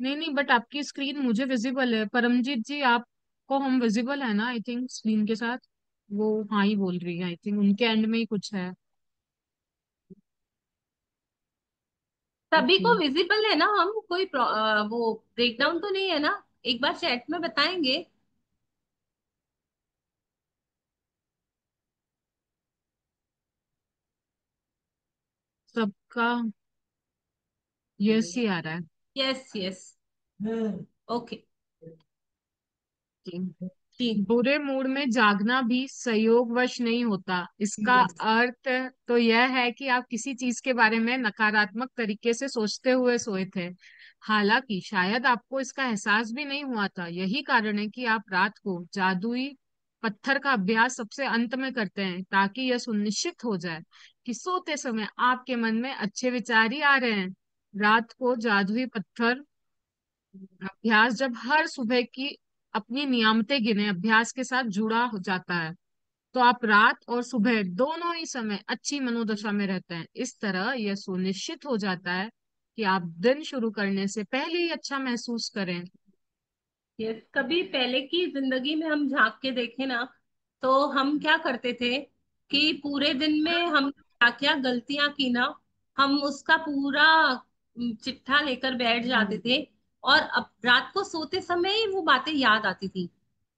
नहीं नहीं, बट आपकी स्क्रीन मुझे विजिबल है। परमजीत जी, आपको हम विजिबल है ना? आई थिंक स्क्रीन के साथ वो हाँ ही बोल रही है। आई थिंक उनके एंड में ही कुछ है। सभी ओके। को विजिबल है ना, हम कोई वो ब्रेकडाउन तो नहीं है ना, एक बार चैट में बताएंगे। सबका यस ही आ रहा है। Yes yes. ओके। जी। जी। बुरे मूड में जागना भी संयोगवश नहीं होता। इसका अर्थ तो यह है कि आप किसी चीज के बारे में नकारात्मक तरीके से सोचते हुए सोए थे। हालांकि शायद आपको इसका एहसास भी नहीं हुआ था। यही कारण है कि आप रात को जादुई पत्थर का अभ्यास सबसे अंत में करते हैं, ताकि यह सुनिश्चित हो जाए कि सोते समय आपके मन में अच्छे विचार ही आ रहे हैं। रात को जादुई पत्थर अभ्यास जब हर सुबह की अपनी नियमित गिने अभ्यास के साथ जुड़ा हो जाता है, तो आप रात और सुबह दोनों ही समय अच्छी मनोदशा में रहते हैं। इस तरह यह सुनिश्चित हो जाता है कि आप दिन शुरू करने से पहले ही अच्छा महसूस करें। यस, कभी पहले की जिंदगी में हम झांक के देखें ना, तो हम क्या करते थे कि पूरे दिन में हम क्या क्या गलतियां की ना, हम उसका पूरा चिट्ठा लेकर बैठ जाते थे, और अब रात को सोते समय ही वो बातें याद आती थी,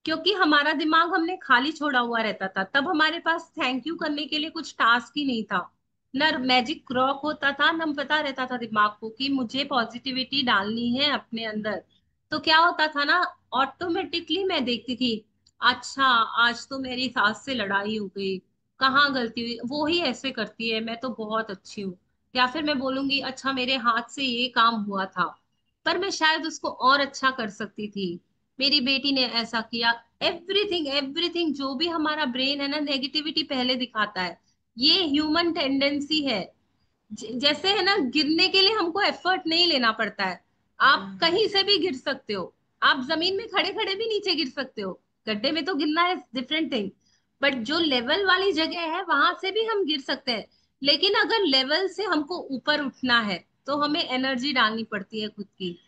क्योंकि हमारा दिमाग हमने खाली छोड़ा हुआ रहता था। तब हमारे पास थैंक यू करने के लिए कुछ टास्क ही नहीं था, न मैजिक क्रॉक होता था, न पता रहता था दिमाग को कि मुझे पॉजिटिविटी डालनी है अपने अंदर। तो क्या होता था ना, ऑटोमेटिकली मैं देखती थी, अच्छा आज तो मेरी सास से लड़ाई हो गई, कहाँ गलती हुई, वो ही ऐसे करती है, मैं तो बहुत अच्छी हूँ। या फिर मैं बोलूंगी अच्छा मेरे हाथ से ये काम हुआ था, पर मैं शायद उसको और अच्छा कर सकती थी, मेरी बेटी ने ऐसा किया। एवरीथिंग एवरीथिंग जो भी हमारा ब्रेन है ना, नेगेटिविटी पहले दिखाता है। ये ह्यूमन टेंडेंसी है। जैसे है ना, गिरने के लिए हमको एफर्ट नहीं लेना पड़ता है, आप कहीं से भी गिर सकते हो, आप जमीन में खड़े खड़े भी नीचे गिर सकते हो, गड्ढे में तो गिरना है डिफरेंट थिंग, बट जो लेवल वाली जगह है वहां से भी हम गिर सकते हैं। लेकिन अगर लेवल से हमको ऊपर उठना है, तो हमें एनर्जी डालनी पड़ती है खुद की,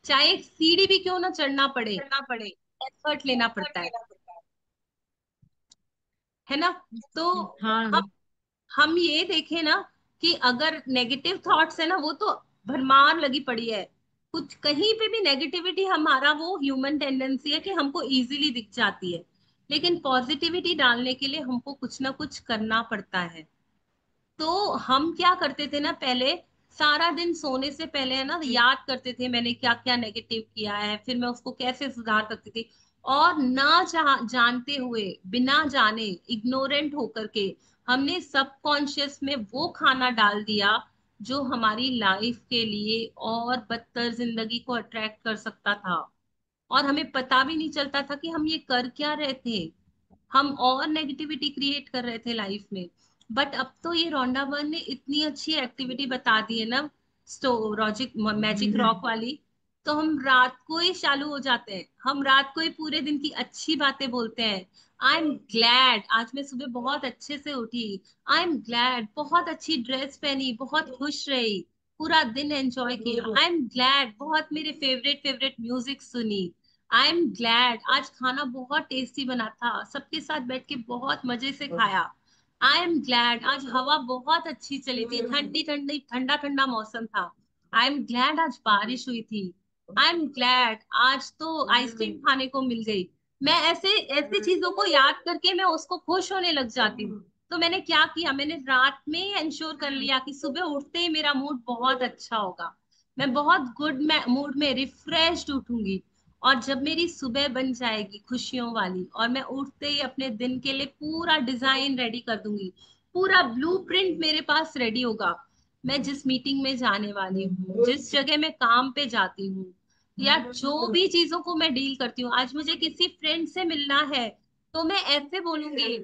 चाहे एक सीढ़ी भी क्यों ना चढ़ना पड़े, करना पड़े। एफर्ट लेना एफर्ट पड़ता लेना पड़ता है ना। तो है। हाँ। हम ये देखें ना कि अगर नेगेटिव थॉट्स है ना, वो तो भरमार लगी पड़ी है, कुछ कहीं पे भी नेगेटिविटी, हमारा वो ह्यूमन टेंडेंसी है कि हमको इजीली दिख जाती है, लेकिन पॉजिटिविटी डालने के लिए हमको कुछ ना कुछ करना पड़ता है। तो हम क्या करते थे ना पहले, सारा दिन सोने से पहले है ना याद करते थे मैंने क्या क्या नेगेटिव किया है, फिर मैं उसको कैसे सुधार सकती थी। और ना जानते हुए, बिना जाने, इग्नोरेंट होकर के हमने सबकॉन्शियस में वो खाना डाल दिया जो हमारी लाइफ के लिए और बदतर जिंदगी को अट्रैक्ट कर सकता था, और हमें पता भी नहीं चलता था कि हम ये कर क्या रहे थे। हम और नेगेटिविटी क्रिएट कर रहे थे लाइफ में। बट अब तो ये रोंडा वन ने इतनी अच्छी एक्टिविटी बता दी है ना, स्टोलॉजिक मैजिक रॉक वाली, तो हम रात को ही चालू हो जाते हैं, हम रात को ही पूरे दिन की अच्छी बातें बोलते हैं। आई एम ग्लैड आज मैं सुबह बहुत अच्छे से उठी, आई एम ग्लैड बहुत अच्छी ड्रेस पहनी, बहुत खुश रही, पूरा दिन एंजॉय किया, आई एम ग्लैड बहुत मेरे फेवरेट फेवरेट म्यूजिक सुनी, आई एम ग्लैड आज खाना बहुत टेस्टी बना था, सबके साथ बैठ के बहुत मजे से खाया, आई एम ग्लैड आज हवा बहुत अच्छी चली थी, ठंडी ठंडी ठंडा ठंडा मौसम था, आई एम ग्लैड आज बारिश हुई थी, आई एम ग्लैड आज तो आइसक्रीम खाने को मिल गई। मैं ऐसे ऐसी चीजों को याद करके मैं उसको खुश होने लग जाती हूँ। तो मैंने क्या किया, मैंने रात में इंश्योर कर लिया कि सुबह उठते ही मेरा मूड बहुत अच्छा होगा, मैं बहुत गुड मूड में रिफ्रेश्ड उठूंगी। और जब मेरी सुबह बन जाएगी खुशियों वाली, और मैं उठते ही अपने दिन के लिए पूरा डिजाइन रेडी कर दूंगी, पूरा ब्लूप्रिंट मेरे पास रेडी होगा, मैं जिस मीटिंग में जाने वाली हूँ, जिस जगह मैं काम पे जाती हूँ, या जो भी चीजों को मैं डील करती हूँ, आज मुझे किसी फ्रेंड से मिलना है, तो मैं ऐसे बोलूंगी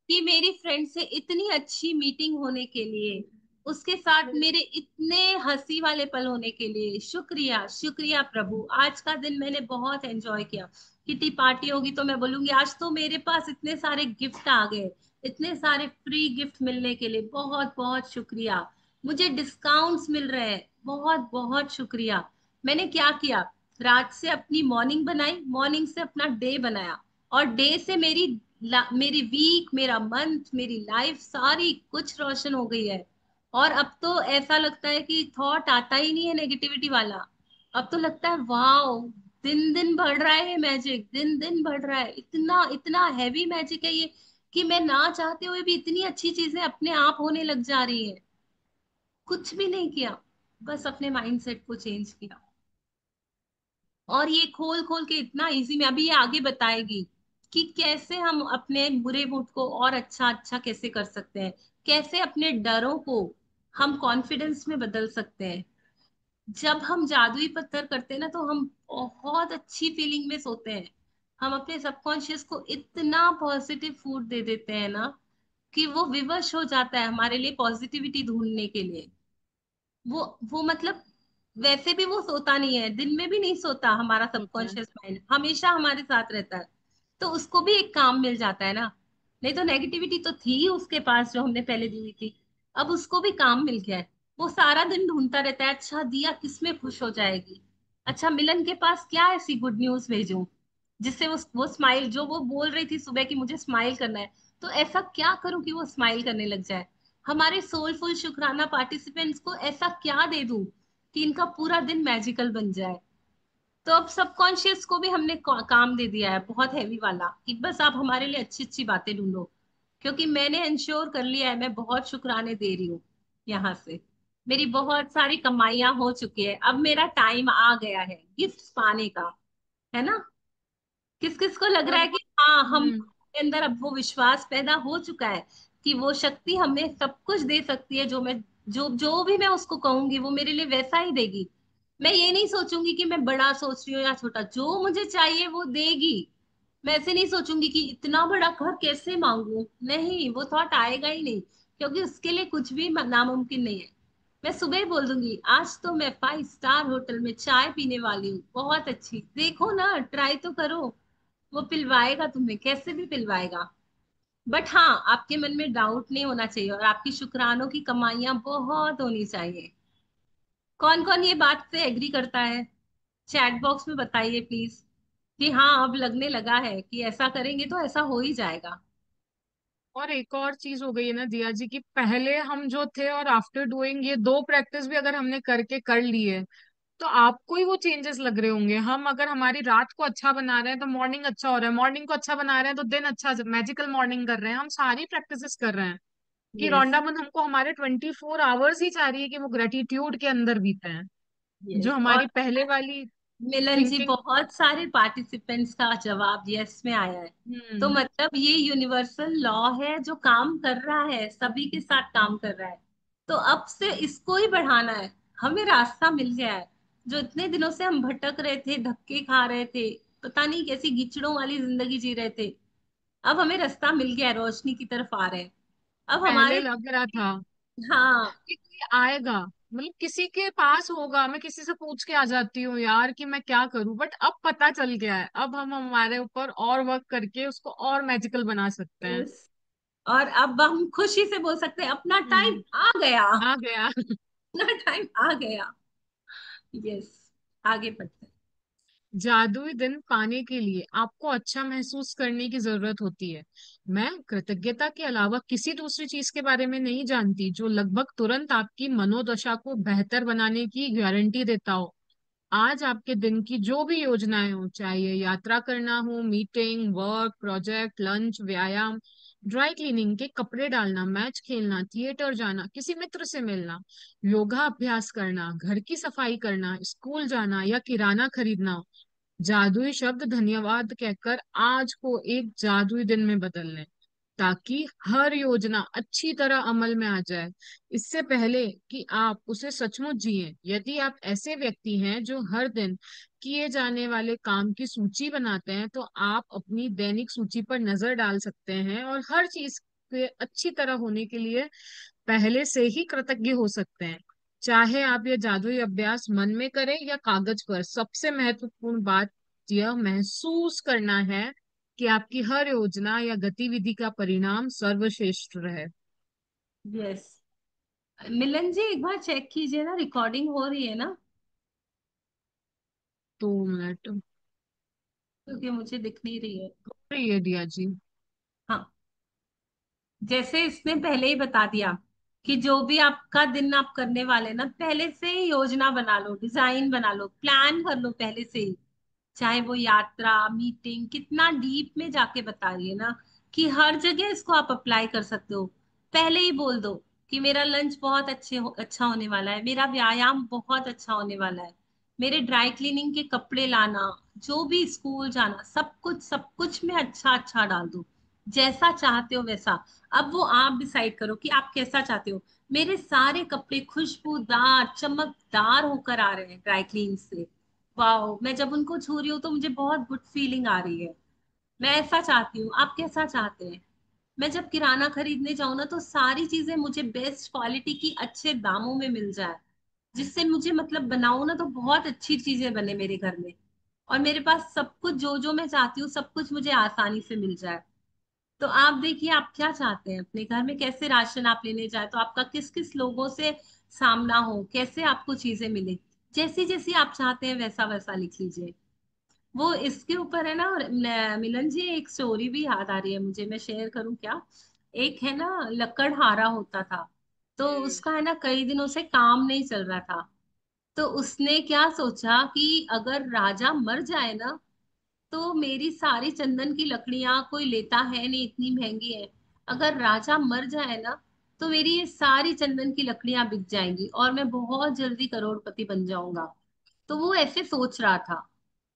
कि मेरी फ्रेंड से इतनी अच्छी मीटिंग होने के लिए, उसके साथ मेरे इतने हंसी वाले पल होने के लिए शुक्रिया, शुक्रिया प्रभु, आज का दिन मैंने बहुत एंजॉय किया। किटी पार्टी होगी तो मैं बोलूंगी आज तो मेरे पास इतने सारे गिफ्ट आ गए, इतने सारे फ्री गिफ्ट मिलने के लिए बहुत बहुत शुक्रिया, मुझे डिस्काउंट्स मिल रहे हैं, बहुत बहुत शुक्रिया। मैंने क्या किया, रात से अपनी मॉर्निंग बनाई, मॉर्निंग से अपना डे बनाया, और डे से मेरी वीक, मेरा मंथ, मेरी लाइफ सारी कुछ रोशन हो गई है। और अब तो ऐसा लगता है कि थॉट आता ही नहीं है नेगेटिविटी वाला, अब तो लगता है वाओ, दिन दिन बढ़ रहा है ये मैजिक, दिन दिन बढ़ रहा है, इतना इतना हैवी मैजिक है ये, कि मैं ना चाहते हुए भी इतनी अच्छी चीजें अपने आप होने लग जा रही हैं। कुछ भी नहीं किया, बस अपने माइंडसेट को चेंज किया। और ये खोल खोल के इतना इजी में अभी ये आगे बताएगी कि कैसे हम अपने बुरे मूड को और अच्छा अच्छा कैसे कर सकते हैं, कैसे अपने डरों को हम कॉन्फिडेंस में बदल सकते हैं। जब हम जादुई पत्थर करते हैं ना, तो हम बहुत अच्छी फीलिंग में सोते हैं, हम अपने सबकॉन्शियस को इतना पॉजिटिव फूड दे देते हैं ना कि वो विवश हो जाता है हमारे लिए पॉजिटिविटी ढूंढने के लिए। वो मतलब वैसे भी वो सोता नहीं है, दिन में भी नहीं सोता, हमारा होता है। सबकॉन्शियस माइंड हमेशा हमारे साथ रहता है। तो उसको भी एक काम मिल जाता है ना, नहीं तो नेगेटिविटी तो थी ही उसके पास जो हमने पहले दी हुई थी, अब उसको भी काम मिल गया है। वो सारा दिन ढूंढता रहता है, अच्छा दिया किसमें खुश हो जाएगी, अच्छा मिलन के पास क्या ऐसी गुड न्यूज भेजूं जिससे वो स्माइल, जो वो बोल रही थी सुबह की मुझे स्माइल करना है, तो ऐसा क्या करूं कि वो स्माइल करने लग जाए। हमारे सोलफुल शुक्राना पार्टिसिपेंट्स को ऐसा क्या दे दूं कि इनका पूरा दिन मैजिकल बन जाए। तो अब सबकॉन्शियस को भी हमने काम दे दिया है बहुत हैवी वाला, कि बस आप हमारे लिए अच्छी अच्छी बातें ढूंढो, क्योंकि मैंने इंश्योर कर लिया है, मैं बहुत शुक्राने दे रही हूँ यहाँ से, मेरी बहुत सारी कमाइयां हो चुकी है, अब मेरा टाइम आ गया है गिफ्ट पाने का, है ना। किस किस को लग रहा और है कि हाँ, हम हम्म। के अंदर अब वो विश्वास पैदा हो चुका है कि वो शक्ति हमें सब कुछ दे सकती है, जो मैं जो जो भी मैं उसको कहूंगी वो मेरे लिए वैसा ही देगी। मैं ये नहीं सोचूंगी कि मैं बड़ा सोच रही हूँ या छोटा, जो मुझे चाहिए वो देगी। मैं ऐसे नहीं सोचूंगी कि इतना बड़ा घर कैसे मांगू, नहीं, वो थॉट आएगा ही नहीं, क्योंकि उसके लिए कुछ भी नामुमकिन नहीं है। मैं सुबह ही बोल दूंगी आज तो मैं 5 स्टार होटल में चाय पीने वाली हूँ, बहुत अच्छी, देखो ना ट्राई तो करो। वो पिलवाएगा तुम्हें, कैसे भी पिलवाएगा। बट हाँ, आपके मन में डाउट नहीं होना चाहिए, और आपकी शुक्रानों की कमाइयां बहुत होनी चाहिए। कौन कौन ये बात से एग्री करता है? चैट बॉक्स में बताइए प्लीज कि हाँ अब लगने लगा है कि ऐसा करेंगे तो ऐसा हो ही जाएगा। और एक और चीज हो गई है ना दिया जी, कि पहले हम जो थे और आफ्टर डूइंग ये दो प्रैक्टिस भी अगर हमने करके कर ली है, तो आपको ही वो चेंजेस लग रहे होंगे। हम अगर हमारी रात को अच्छा बना रहे हैं तो मॉर्निंग अच्छा हो रहा है, मॉर्निंग को अच्छा बना रहे हैं तो दिन अच्छा, मैजिकल मॉर्निंग कर रहे हैं, हम सारी प्रैक्टिसेस कर रहे हैं। कि यस। रोंडामन हमको हमारे 24 आवर्स ही चाह रही है कि वो ग्रेटिट्यूड के अंदर बीते हैं। जो यस। हमारी और पहले वाली मिलन जी, थिंकिंग। बहुत सारे पार्टिसिपेंट्स का जवाब यस में आया है। तो हम्म। मतलब ये यूनिवर्सल लॉ है जो काम कर रहा है, सभी के साथ काम कर रहा है। तो अब से इसको ही बढ़ाना है। हमें रास्ता मिल गया है। जो इतने दिनों से हम भटक रहे थे, धक्के खा रहे थे, पता नहीं कैसी गिचड़ों वाली जिंदगी जी रहे थे, अब हमें रास्ता मिल गया है, रोशनी की तरफ आ रहे हैं। अब पहले हमारे। लग रहा था हाँ। कि कोई आएगा, मतलब किसी के पास होगा, मैं किसी से पूछ के आ जाती हूँ यार कि मैं क्या करूं, बट अब पता चल गया है, अब हम हमारे ऊपर और वर्क करके उसको और मैजिकल बना सकते हैं। यस। और अब हम खुशी से बोल सकते हैं अपना टाइम हम्म। आ गया। आ गया। अपना टाइम आ गया। यस। आगे बढ़ते हैं। जादुई दिन पाने के लिए आपको अच्छा महसूस करने की जरूरत होती है। मैं कृतज्ञता के अलावा किसी दूसरी चीज के बारे में नहीं जानती जो लगभग तुरंत आपकी मनोदशा को बेहतर बनाने की गारंटी देता हो। आज आपके दिन की जो भी योजनाएं हो, चाहे ये यात्रा करना हो, मीटिंग, वर्क, प्रोजेक्ट, लंच, व्यायाम, ड्राई क्लीनिंग के कपड़े डालना, मैच खेलना, थिएटर जाना, किसी मित्र से मिलना, योगा अभ्यास करना, घर की सफाई करना, स्कूल जाना या किराना खरीदना हो, जादुई शब्द धन्यवाद कहकर आज को एक जादुई दिन में बदल लें, ताकि हर योजना अच्छी तरह अमल में आ जाए, इससे पहले कि आप उसे सचमुच जिए। यदि आप ऐसे व्यक्ति हैं जो हर दिन किए जाने वाले काम की सूची बनाते हैं, तो आप अपनी दैनिक सूची पर नजर डाल सकते हैं और हर चीज के अच्छी तरह होने के लिए पहले से ही कृतज्ञ हो सकते हैं। चाहे आप ये जादुई अभ्यास मन में करें या कागज पर, सबसे महत्वपूर्ण बात यह महसूस करना है कि आपकी हर योजना या गतिविधि का परिणाम सर्वश्रेष्ठ रहे। यस। मिलन जी, एक बार चेक कीजिए ना, रिकॉर्डिंग हो रही है ना? 2 मिनट क्योंकि मुझे दिख नहीं रही है। रही है दिया जी। हाँ। जैसे इसने पहले ही बता दिया कि जो भी आपका दिन आप करने वाले ना, पहले से ही योजना बना लो, डिजाइन बना लो, प्लान कर लो पहले से ही। चाहे वो यात्रा, मीटिंग, कितना डीप में जाके बता रही है ना कि हर जगह इसको आप अप्लाई कर सकते हो। पहले ही बोल दो कि मेरा लंच बहुत अच्छा होने वाला है, मेरा व्यायाम बहुत अच्छा होने वाला है, मेरे ड्राई क्लीनिंग के कपड़े लाना, जो भी स्कूल जाना, सब कुछ में अच्छा अच्छा डाल दो। जैसा चाहते हो वैसा। अब वो आप डिसाइड करो कि आप कैसा चाहते हो। मेरे सारे कपड़े खुशबूदार चमकदार होकर आ रहे हैं ड्राई क्लीन से। वाह, मैं जब उनको छू रही हूँ तो मुझे बहुत गुड फीलिंग आ रही है। मैं ऐसा चाहती हूँ, आप कैसा चाहते हैं? मैं जब किराना खरीदने जाऊँ ना, तो सारी चीजें मुझे बेस्ट क्वालिटी की अच्छे दामों में मिल जाए, जिससे मुझे मतलब बनाऊं ना तो बहुत अच्छी चीजें बने मेरे घर में। और मेरे पास सब कुछ जो जो मैं चाहती हूँ सब कुछ मुझे आसानी से मिल जाए। तो आप देखिए आप क्या चाहते हैं अपने घर में, कैसे राशन आप लेने जाए तो आपका किस किस लोगों से सामना हो, कैसे आपको चीजें मिले, जैसी जैसी आप चाहते हैं वैसा वैसा लिख लीजिए। वो इसके ऊपर है ना। और मिलन जी, एक स्टोरी भी याद आ रही है मुझे, मैं शेयर करूं क्या? एक है ना, लकड़हारा होता था। तो हम्म। उसका है ना कई दिनों से काम नहीं चल रहा था। तो उसने क्या सोचा कि अगर राजा मर जाए ना, तो मेरी सारी चंदन की लकड़ियां कोई लेता है नहीं, इतनी महंगी है। अगर राजा मर जाए ना, तो मेरी ये सारी चंदन की लकड़ियां बिक जाएंगी और मैं बहुत जल्दी करोड़पति बन जाऊंगा। तो वो ऐसे सोच रहा था।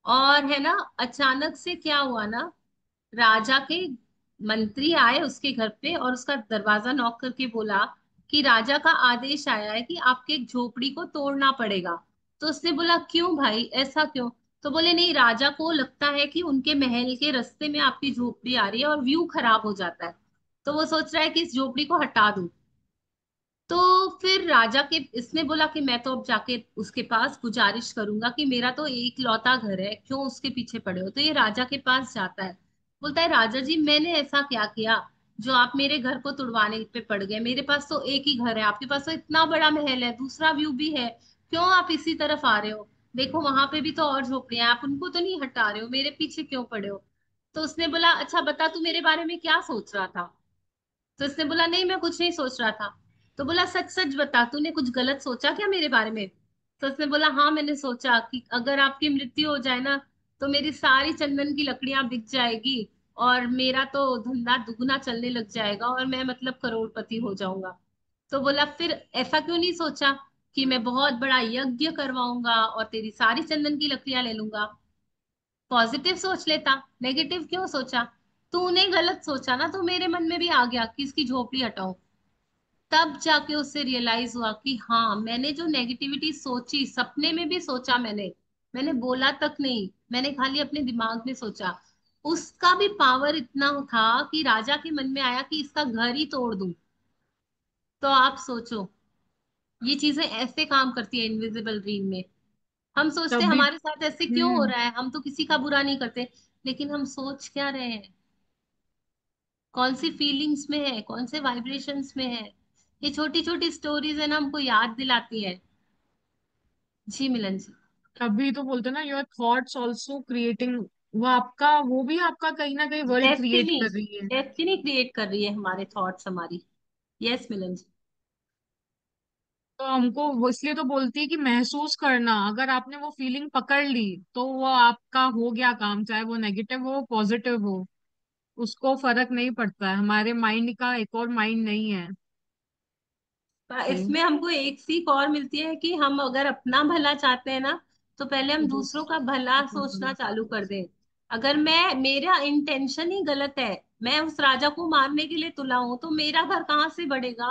और है ना, अचानक से क्या हुआ ना, राजा के मंत्री आए उसके घर पे और उसका दरवाजा नॉक करके बोला कि राजा का आदेश आया है कि आपके एक झोपड़ी को तोड़ना पड़ेगा। तो उसने बोला क्यों भाई, ऐसा क्यों? तो बोले नहीं, राजा को लगता है कि उनके महल के रास्ते में आपकी झोपड़ी आ रही है और व्यू खराब हो जाता है। तो वो सोच रहा है कि इस झोपड़ी को हटा दूं। तो फिर राजा के इसने बोला कि मैं तो अब जाके उसके पास गुजारिश करूंगा कि मेरा तो एक लौता घर है, क्यों उसके पीछे पड़े हो। तो ये राजा के पास जाता है। बोलता है राजा जी, मैंने ऐसा क्या किया जो आप मेरे घर को तुड़वाने पे पड़ गए? मेरे पास तो एक ही घर है, आपके पास तो इतना बड़ा महल है, दूसरा व्यू भी है, क्यों आप इसी तरफ आ रहे हो? देखो वहां पे भी तो और झोपड़ियां हैं, आप उनको तो नहीं हटा रहे हो, मेरे पीछे क्यों पड़े हो? तो उसने बोला अच्छा बता तू मेरे बारे में क्या सोच रहा था। तो उसने बोला नहीं मैं कुछ नहीं सोच रहा था। तो बोला सच सच बता तूने कुछ गलत सोचा क्या मेरे बारे में? तो उसने बोला हाँ मैंने सोचा कि अगर आपकी मृत्यु हो जाए ना तो मेरी सारी चंदन की लकड़ियां बिक जाएगी और मेरा तो धंधा दुगना चलने लग जाएगा और मैं मतलब करोड़पति हो जाऊंगा। तो बोला फिर ऐसा क्यों नहीं सोचा कि मैं बहुत बड़ा यज्ञ करवाऊंगा और तेरी सारी चंदन की लकड़ियां ले लूंगा। पॉजिटिव सोच लेता, नेगेटिव क्यों सोचा? तूने गलत सोचा ना तो मेरे मन में भी आ गया कि इसकी झोपड़ी हटाओ। तब जाके उससे रियलाइज हुआ कि हाँ मैंने जो नेगेटिविटी सोची, सपने में भी सोचा मैंने, मैंने बोला तक नहीं, मैंने खाली अपने दिमाग में सोचा, उसका भी पावर इतना था कि राजा के मन में आया कि इसका घर ही तोड़ दूं। तो आप सोचो, ये चीजें ऐसे काम करती है इनविजिबल ड्रीम में। हम सोचते हैं तभी। हमारे साथ ऐसे क्यों हो हम्म। रहा है, हम तो किसी का बुरा नहीं करते, लेकिन हम सोच क्या रहे हैं, कौन सी फीलिंग्स में है, कौन से वाइब्रेशंस में है। ये छोटी छोटी स्टोरीज है ना हमको याद दिलाती है। जी मिलन जी। तभी तो बोलते हैं ना, योर थॉट्स ऑल्सो क्रिएटिंग। वो भी आपका कहीं ना कहीं वर्ल्ड क्रिएट डेस्टिनी, कर रही है। डेस्टिनी क्रिएट कर रही है हमारे थॉट्स हमारी। यस मिलन जी। तो हमको वो इसलिए तो बोलती है कि महसूस करना, अगर आपने वो फीलिंग पकड़ ली तो वो आपका हो गया काम, चाहे वो नेगेटिव हो पॉजिटिव हो, उसको फर्क नहीं पड़ता है, हमारे माइंड का एक और माइंड नहीं है। इसमें हमको एक सीख और मिलती है कि हम अगर अपना भला चाहते हैं ना तो पहले तो हम दूसरों का भला सोचना चालू कर दें। अगर मैं, मेरा इंटेंशन ही गलत है, मैं उस राजा को मारने के लिए तुला हूं तो मेरा घर कहाँ से बढ़ेगा?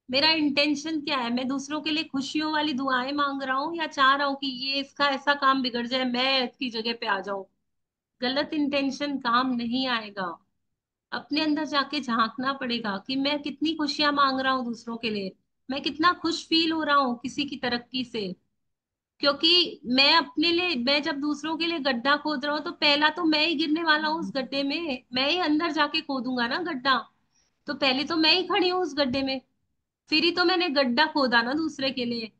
मेरा इंटेंशन क्या है? मैं दूसरों के लिए खुशियों वाली दुआएं मांग रहा हूँ या चाह रहा हूँ कि ये इसका ऐसा काम बिगड़ जाए मैं इसकी जगह पे आ जाऊं? गलत इंटेंशन काम नहीं आएगा। अपने अंदर जाके झांकना पड़ेगा कि मैं कितनी खुशियां मांग रहा हूँ दूसरों के लिए, मैं कितना खुश फील हो रहा हूँ किसी की तरक्की से। क्योंकि मैं अपने लिए, मैं जब दूसरों के लिए गड्ढा खोद रहा हूँ तो पहला तो मैं ही गिरने वाला हूँ उस गड्ढे में, मैं ही अंदर जाके खोदूंगा ना गड्ढा। तो पहले तो मैं ही खड़ी हूँ उस गड्ढे में, फिर ही तो मैंने गड्ढा खोदा ना दूसरे के लिए।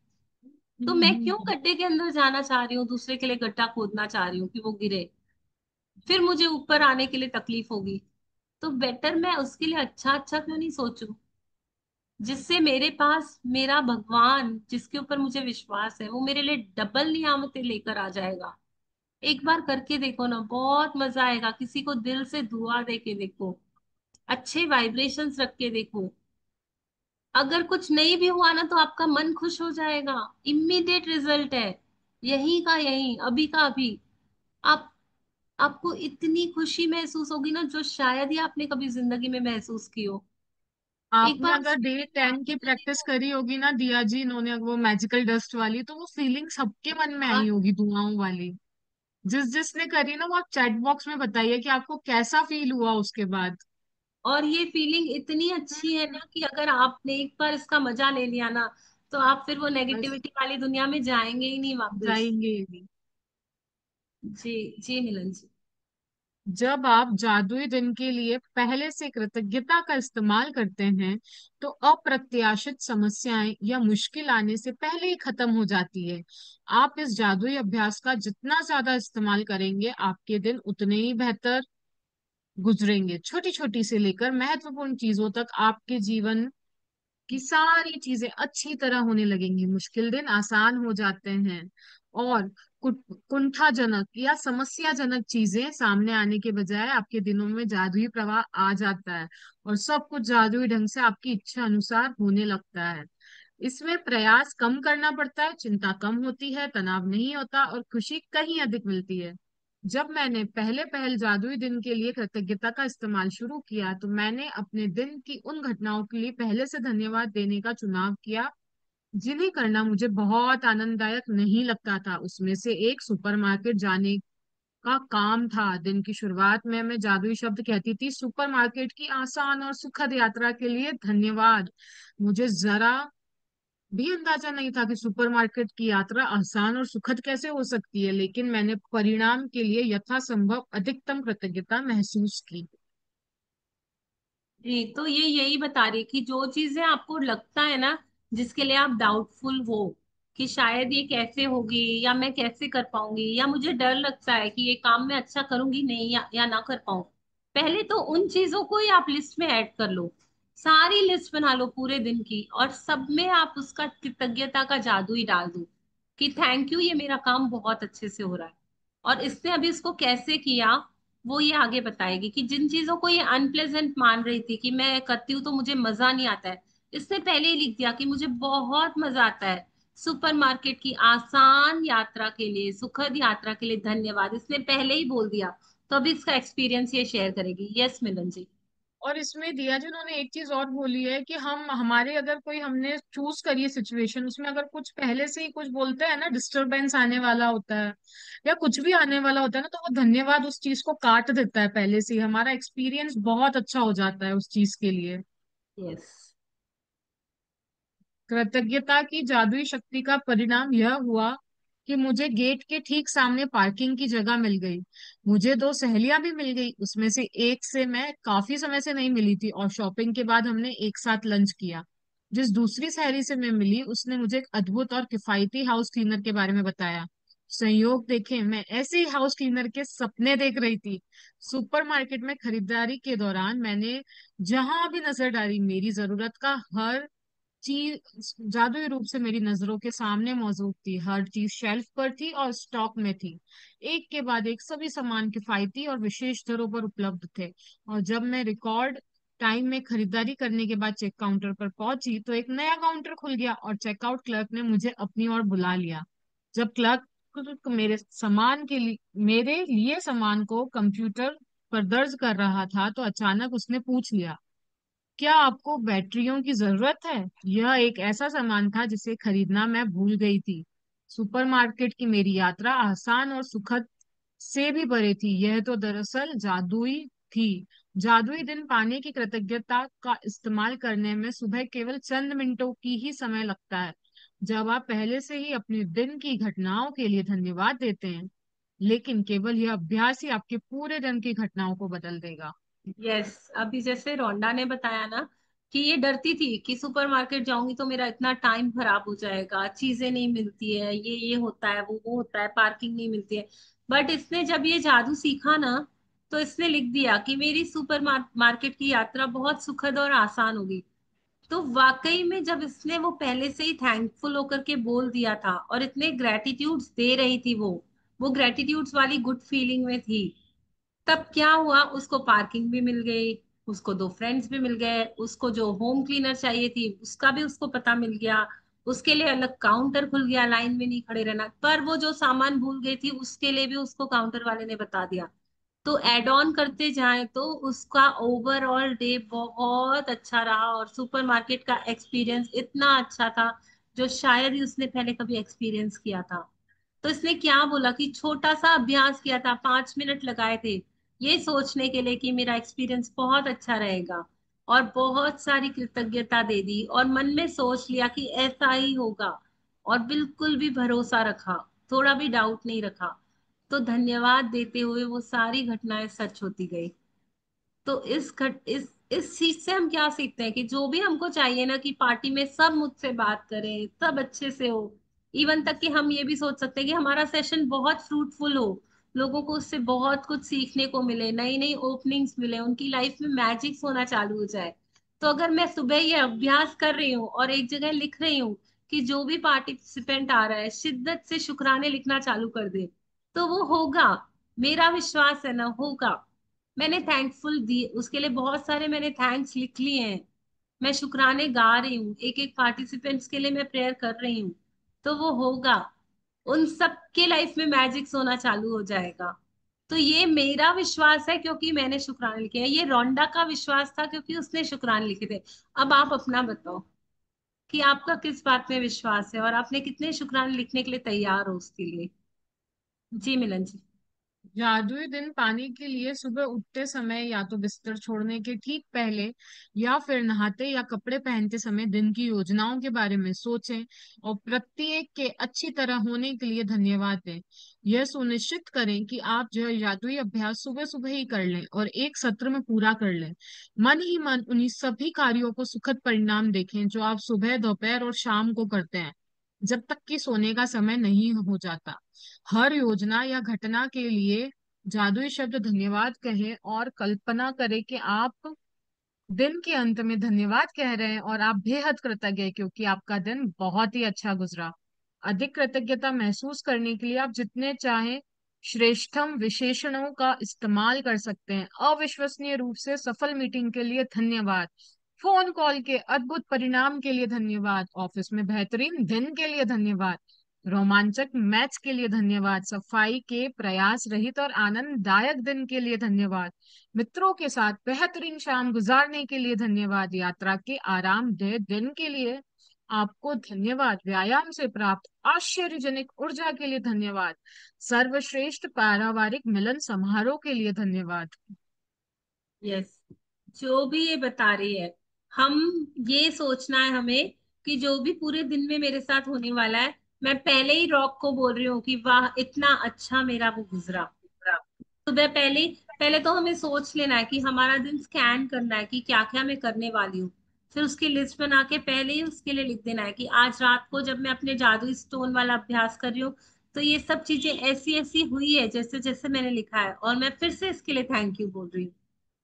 तो मैं क्यों गड्ढे के अंदर जाना चाह रही हूँ, दूसरे के लिए गड्ढा खोदना चाह रही हूँ कि वो गिरे, फिर मुझे ऊपर आने के लिए तकलीफ होगी। तो बेटर मैं उसके लिए अच्छा अच्छा क्यों नहीं सोचूं, जिससे मेरे पास मेरा भगवान जिसके ऊपर मुझे विश्वास है वो मेरे लिए डबल नियामतें लेकर आ जाएगा। एक बार करके देखो ना, बहुत मजा आएगा। किसी को दिल से दुआ दे के देखो, अच्छे वाइब्रेशंस रख के देखो। अगर कुछ नहीं भी हुआ ना तो आपका मन खुश हो जाएगा। इमीडिएट रिजल्ट है, यही का यही, अभी का अभी। आप, आपको इतनी खुशी महसूस होगी ना जो शायद ही आपने कभी जिंदगी में महसूस की हो। एक आपने बार अगर उस डे फीलिंग में 10 आके की तो प्रैक्टिस देखो। करी होगी ना दिया जी, इन्होंने वो मैजिकल डस्ट वाली, तो वो फीलिंग सबके मन में आई होगी दुआओं वाली। जिस जिसने करी ना, वो आप चैट बॉक्स में बताइए कि आपको कैसा फील हुआ उसके बाद। और ये फीलिंग इतनी अच्छी है ना कि अगर आपने एक बार इसका मजा ले लिया ना तो आप फिर वो बस नेगेटिविटी वाली दुनिया में जाएंगे ही नहीं वापस। जाएंगे ही। जी। जी मिलन जी। जब आप जादुई दिन के लिए पहले से कृतज्ञता का इस्तेमाल करते हैं, तो अप्रत्याशित समस्याएं या मुश्किल आने से पहले ही खत्म हो जाती है। आप इस जादुई अभ्यास का जितना ज्यादा इस्तेमाल करेंगे, आपके दिन उतने ही बेहतर गुजरेंगे। छोटी छोटी से लेकर महत्वपूर्ण चीजों तक आपके जीवन की सारी चीजें अच्छी तरह होने लगेंगी, मुश्किल दिन आसान हो जाते हैं, और कुंठाजनक या समस्याजनक चीजें सामने आने के बजाय आपके दिनों में जादुई प्रवाह आ जाता है, और सब कुछ जादुई ढंग से आपकी इच्छा अनुसार होने लगता है। इसमें प्रयास कम करना पड़ता है, चिंता कम होती है, तनाव नहीं होता, और खुशी कहीं अधिक मिलती है। जब मैंने पहले पहल जादुई दिन के लिए कृतज्ञता का इस्तेमाल शुरू किया, तो मैंने अपने दिन की उन घटनाओं के लिए पहले से धन्यवाद देने का चुनाव किया जिन्हें करना मुझे बहुत आनंददायक नहीं लगता था। उसमें से एक सुपरमार्केट जाने का काम था। दिन की शुरुआत में मैं जादुई शब्द कहती थी, सुपरमार्केट की आसान और सुखद यात्रा के लिए धन्यवाद। मुझे जरा भी अंदाजा नहीं था कि सुपरमार्केट की यात्रा आसान और सुखद कैसे हो सकती है, लेकिन मैंने परिणाम के लिए यथासंभव अधिकतम कृतज्ञता महसूस की। जी तो ये यही बता रही कि जो चीजें आपको लगता है ना, जिसके लिए आप डाउटफुल हो कि शायद ये कैसे होगी, या मैं कैसे कर पाऊंगी, या मुझे डर लगता है कि ये काम मैं अच्छा करूंगी नहीं, या ना कर पाऊं। पहले तो उन चीजों को ही आप लिस्ट में ऐड कर लो, सारी लिस्ट बना लो पूरे दिन की, और सब में आप उसका कृतज्ञता का जादू ही डाल दो कि थैंक यू, ये मेरा काम बहुत अच्छे से हो रहा है। और इसने अभी इसको कैसे किया, वो ये आगे बताएगी कि जिन चीजों को ये अनप्लेजेंट मान रही थी कि मैं करती हूँ तो मुझे मजा नहीं आता है, इसने पहले ही लिख दिया कि मुझे बहुत मजा आता है। सुपरमार्केट की आसान यात्रा के लिए, सुखद यात्रा के लिए धन्यवाद, इसने पहले ही बोल दिया। तो अभी इसका एक्सपीरियंस ये शेयर करेगी। यस मिलन जी। और इसमें दिया जी उन्होंने एक चीज और बोली है कि हम हमारे अगर कोई हमने चूज करी है सिचुएशन, उसमें अगर कुछ पहले से ही कुछ बोलते हैं ना, डिस्टरबेंस आने वाला होता है या कुछ भी आने वाला होता है ना, तो वो धन्यवाद उस चीज को काट देता है पहले से ही। हमारा एक्सपीरियंस बहुत अच्छा हो जाता है उस चीज के लिए। यस। कृतज्ञता की जादुई शक्ति का परिणाम यह हुआ कि मुझे गेट के ठीक सामने पार्किंग की जगह मिल गई। मुझे दो सहेलियां भी मिल गई, उसमें से एक से मैं काफी समय से नहीं मिली थी और शॉपिंग के बाद हमने एक साथ लंच किया। जिस दूसरी सहेली से मैं मिली उसने मुझे एक अद्भुत और किफायती हाउस क्लीनर के बारे में बताया। संयोग देखें, मैं ऐसे ही हाउस क्लीनर के सपने देख रही थी। सुपरमार्केट में खरीदारी के दौरान मैंने जहां भी नजर डाली, मेरी जरूरत का हर चीज जादुई रूप से मेरी नजरों के सामने मौजूद थी। हर चीज शेल्फ पर थी और स्टॉक में थी। एक के बाद एक सभी सामान किफायती और विशेष दरों पर उपलब्ध थे। और जब मैं रिकॉर्ड टाइम में खरीदारी करने के बाद चेक काउंटर पर पहुंची तो एक नया काउंटर खुल गया और चेकआउट क्लर्क ने मुझे अपनी ओर बुला लिया। जब क्लर्क मेरे लिए सामान को कंप्यूटर पर दर्ज कर रहा था तो अचानक उसने पूछ लिया, क्या आपको बैटरियों की जरूरत है? यह एक ऐसा सामान था जिसे खरीदना मैं भूल गई थी। सुपरमार्केट की मेरी यात्रा आसान और सुखद से भी परे थी। यह तो दरअसल जादुई थी। जादुई दिन पाने की कृतज्ञता का इस्तेमाल करने में सुबह केवल चंद मिनटों की ही समय लगता है, जब आप पहले से ही अपने दिन की घटनाओं के लिए धन्यवाद देते हैं। लेकिन केवल यह अभ्यास ही आपके पूरे दिन की घटनाओं को बदल देगा। यस, अभी जैसे रोंडा ने बताया ना कि ये डरती थी कि सुपरमार्केट जाऊंगी तो मेरा इतना टाइम खराब हो जाएगा, चीजें नहीं मिलती है, ये होता है, वो होता है, पार्किंग नहीं मिलती है। बट इसने जब ये जादू सीखा ना, तो इसने लिख दिया कि मेरी मार्केट की यात्रा बहुत सुखद और आसान होगी। तो वाकई में जब इसने वो पहले से ही थैंकफुल होकर के बोल दिया था और इतने ग्रेटिट्यूड्स दे रही थी, वो ग्रेटिट्यूड्स वाली गुड फीलिंग में थी, तब क्या हुआ, उसको पार्किंग भी मिल गई, उसको दो फ्रेंड्स भी मिल गए, उसको जो होम क्लीनर चाहिए थी उसका भी उसको पता मिल गया, उसके लिए अलग काउंटर खुल गया, लाइन में नहीं खड़े रहना। पर वो जो सामान भूल गई थी उसके लिए भी उसको काउंटर वाले ने बता दिया। तो एड ऑन करते जाए तो उसका ओवरऑल डे बहुत अच्छा रहा, और सुपरमार्केट का एक्सपीरियंस इतना अच्छा था जो शायद ही उसने पहले कभी एक्सपीरियंस किया था। तो इसने क्या बोला कि छोटा सा अभ्यास किया था, 5 मिनट लगाए थे ये सोचने के लिए कि मेरा एक्सपीरियंस बहुत अच्छा रहेगा, और बहुत सारी कृतज्ञता दे दी और मन में सोच लिया कि ऐसा ही होगा, और बिल्कुल भी भरोसा रखा, थोड़ा भी डाउट नहीं रखा। तो धन्यवाद देते हुए वो सारी घटनाएं सच होती गई। तो इस चीज से हम क्या सीखते हैं कि जो भी हमको चाहिए ना कि पार्टी में सब मुझसे बात करें, सब अच्छे से हो, इवन तक कि हम ये भी सोच सकते हैं कि हमारा सेशन बहुत फ्रूटफुल हो, लोगों को उससे बहुत कुछ सीखने को मिले, नई नई ओपनिंग्स मिले, उनकी लाइफ में मैजिक्स होना चालू हो जाए। तो अगर मैं सुबह ये अभ्यास कर रही हूँ और एक जगह लिख रही हूँ कि जो भी पार्टिसिपेंट आ रहा है शिद्दत से शुक्राने लिखना चालू कर दे, तो वो होगा। मेरा विश्वास है ना, होगा। मैंने थैंकफुल दी उसके लिए, बहुत सारे मैंने थैंक्स लिख लिए हैं, मैं शुक्राने गा रही हूँ, एक एक पार्टिसिपेंट्स के लिए मैं प्रेयर कर रही हूँ। तो वो होगा, उन सब के लाइफ में मैजिक्स होना चालू हो जाएगा। तो ये मेरा विश्वास है क्योंकि मैंने शुक्राने लिखे हैं, ये रोंडा का विश्वास था क्योंकि उसने शुक्राने लिखे थे। अब आप अपना बताओ कि आपका किस बात में विश्वास है और आपने कितने शुक्राने लिखने के लिए तैयार हो उसके लिए। जी मिलन जी। जादुई दिन पाने के लिए सुबह उठते समय या तो बिस्तर छोड़ने के ठीक पहले या फिर नहाते या कपड़े पहनते समय दिन की योजनाओं के बारे में सोचें और प्रत्येक के अच्छी तरह होने के लिए धन्यवाद दें। यह सुनिश्चित करें कि आप जो है जादुई अभ्यास सुबह सुबह ही कर लें और एक सत्र में पूरा कर लें। मन ही मन उन्हीं सभी कार्यों को सुखद परिणाम देखें जो आप सुबह, दोपहर और शाम को करते हैं। जब तक कि सोने का समय नहीं हो जाता। हर योजना या घटना के लिए जादुई शब्द धन्यवाद कहें और कल्पना करें कि आप दिन के अंत में धन्यवाद कह रहे हैं और आप बेहद कृतज्ञ हैं क्योंकि आपका दिन बहुत ही अच्छा गुजरा। अधिक कृतज्ञता महसूस करने के लिए आप जितने चाहें श्रेष्ठतम विशेषणों का इस्तेमाल कर सकते हैं। अविश्वसनीय रूप से सफल मीटिंग के लिए धन्यवाद, फोन कॉल के अद्भुत परिणाम के लिए धन्यवाद, ऑफिस में बेहतरीन दिन के लिए धन्यवाद, रोमांचक मैच के लिए धन्यवाद, सफाई के प्रयास रहित और आनंददायक दिन के लिए धन्यवाद, मित्रों के साथ बेहतरीन शाम गुजारने के लिए धन्यवाद, यात्रा के आरामदेह दिन के लिए आपको धन्यवाद, व्यायाम से प्राप्त आश्चर्यजनक ऊर्जा के लिए धन्यवाद, सर्वश्रेष्ठ पारिवारिक मिलन समारोह के लिए धन्यवाद। यस, जो भी ये बता रही है, हम ये सोचना है हमें कि जो भी पूरे दिन में मेरे साथ होने वाला है, मैं पहले ही रॉक को बोल रही हूँ कि वाह इतना अच्छा मेरा वो गुजरा। सुबह पहले पहले तो हमें सोच लेना है कि हमारा दिन स्कैन करना है कि क्या क्या मैं करने वाली हूँ। फिर उसकी लिस्ट बना के पहले ही उसके लिए लिख देना है कि आज रात को जब मैं अपने जादुई स्टोन वाला अभ्यास कर रही हूँ, तो ये सब चीजें ऐसी ऐसी हुई है जैसे जैसे मैंने लिखा है, और मैं फिर से इसके लिए थैंक यू बोल रही हूँ।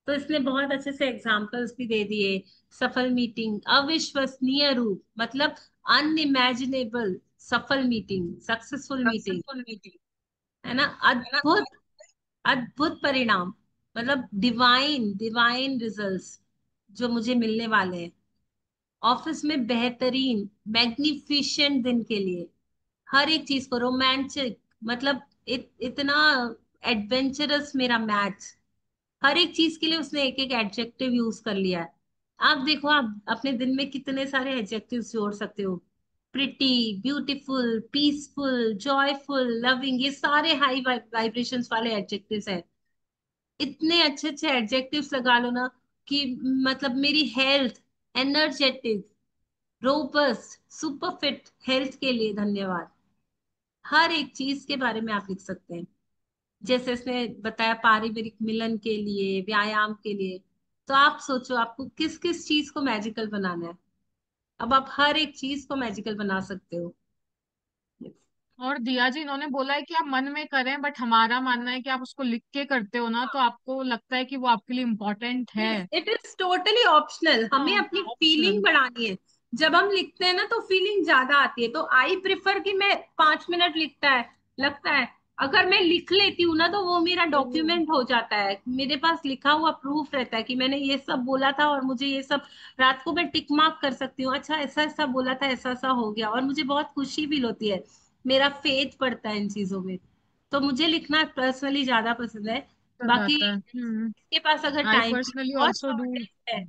तो इसने बहुत अच्छे से एग्जाम्पल्स भी दे दिए। सफल मीटिंग, अविश्वसनीय रूप मतलब अनइमेजिनेबल, सफल meeting, successful meeting, successful meeting, है ना, है ना। अद्भुत, अद्भुत परिणाम मतलब डिवाइन डिवाइन रिजल्ट्स जो मुझे मिलने वाले हैं। ऑफिस में बेहतरीन मैग्निफिशेंट दिन के लिए हर एक चीज को रोमांचक मतलब इतना एडवेंचरस मेरा मैच, हर एक चीज के लिए उसने एक एक एडजेक्टिव यूज कर लिया है। आप देखो, आप अपने दिन में कितने सारे एडजेक्टिव्स जोड़ सकते हो। Pretty, beautiful, peaceful, joyful, loving, ये सारे हाई वाइब्रेशंस वाले एडजेक्टिव्स हैं। इतने अच्छे अच्छे एडजेक्टिव्स लगा लो ना कि मतलब मेरी health, energetic, robust, super fit health के लिए धन्यवाद। हर एक चीज के बारे में आप लिख सकते हैं। जैसे इसने बताया पारिवारिक मिलन के लिए, व्यायाम के लिए, तो आप सोचो आपको किस किस चीज को मैजिकल बनाना है। अब आप हर एक चीज को मैजिकल बना सकते हो। और दिया जी, इन्होंने बोला है कि आप मन में करें, बट हमारा मानना है कि आप उसको लिख के करते हो ना, तो आपको लगता है कि वो आपके लिए इम्पोर्टेंट है। इट इज टोटली ऑप्शनल, हमें हाँ, अपनी फीलिंग ऑप्शनल। बढ़ानी है। जब हम लिखते हैं ना तो फीलिंग ज्यादा आती है, तो आई प्रिफर कि मैं 5 मिनट लिखता है लगता है, अगर मैं लिख लेती हूँ ना तो वो मेरा डॉक्यूमेंट हो जाता है, मेरे पास लिखा हुआ प्रूफ रहता है कि मैंने ये सब बोला था और मुझे ये सब, रात को मैं टिक मार्क कर सकती हूँ, अच्छा ऐसा ऐसा बोला था, ऐसा ऐसा हो गया, और मुझे बहुत खुशी फील होती है, मेरा फेथ पड़ता है इन चीजों में। तो मुझे लिखना पर्सनली ज्यादा पसंद है। पसंद बाकी आता है। के पास अगर आई टाइम की पर्सनली बहुत ऑल्सो डू। शॉर्टेज है,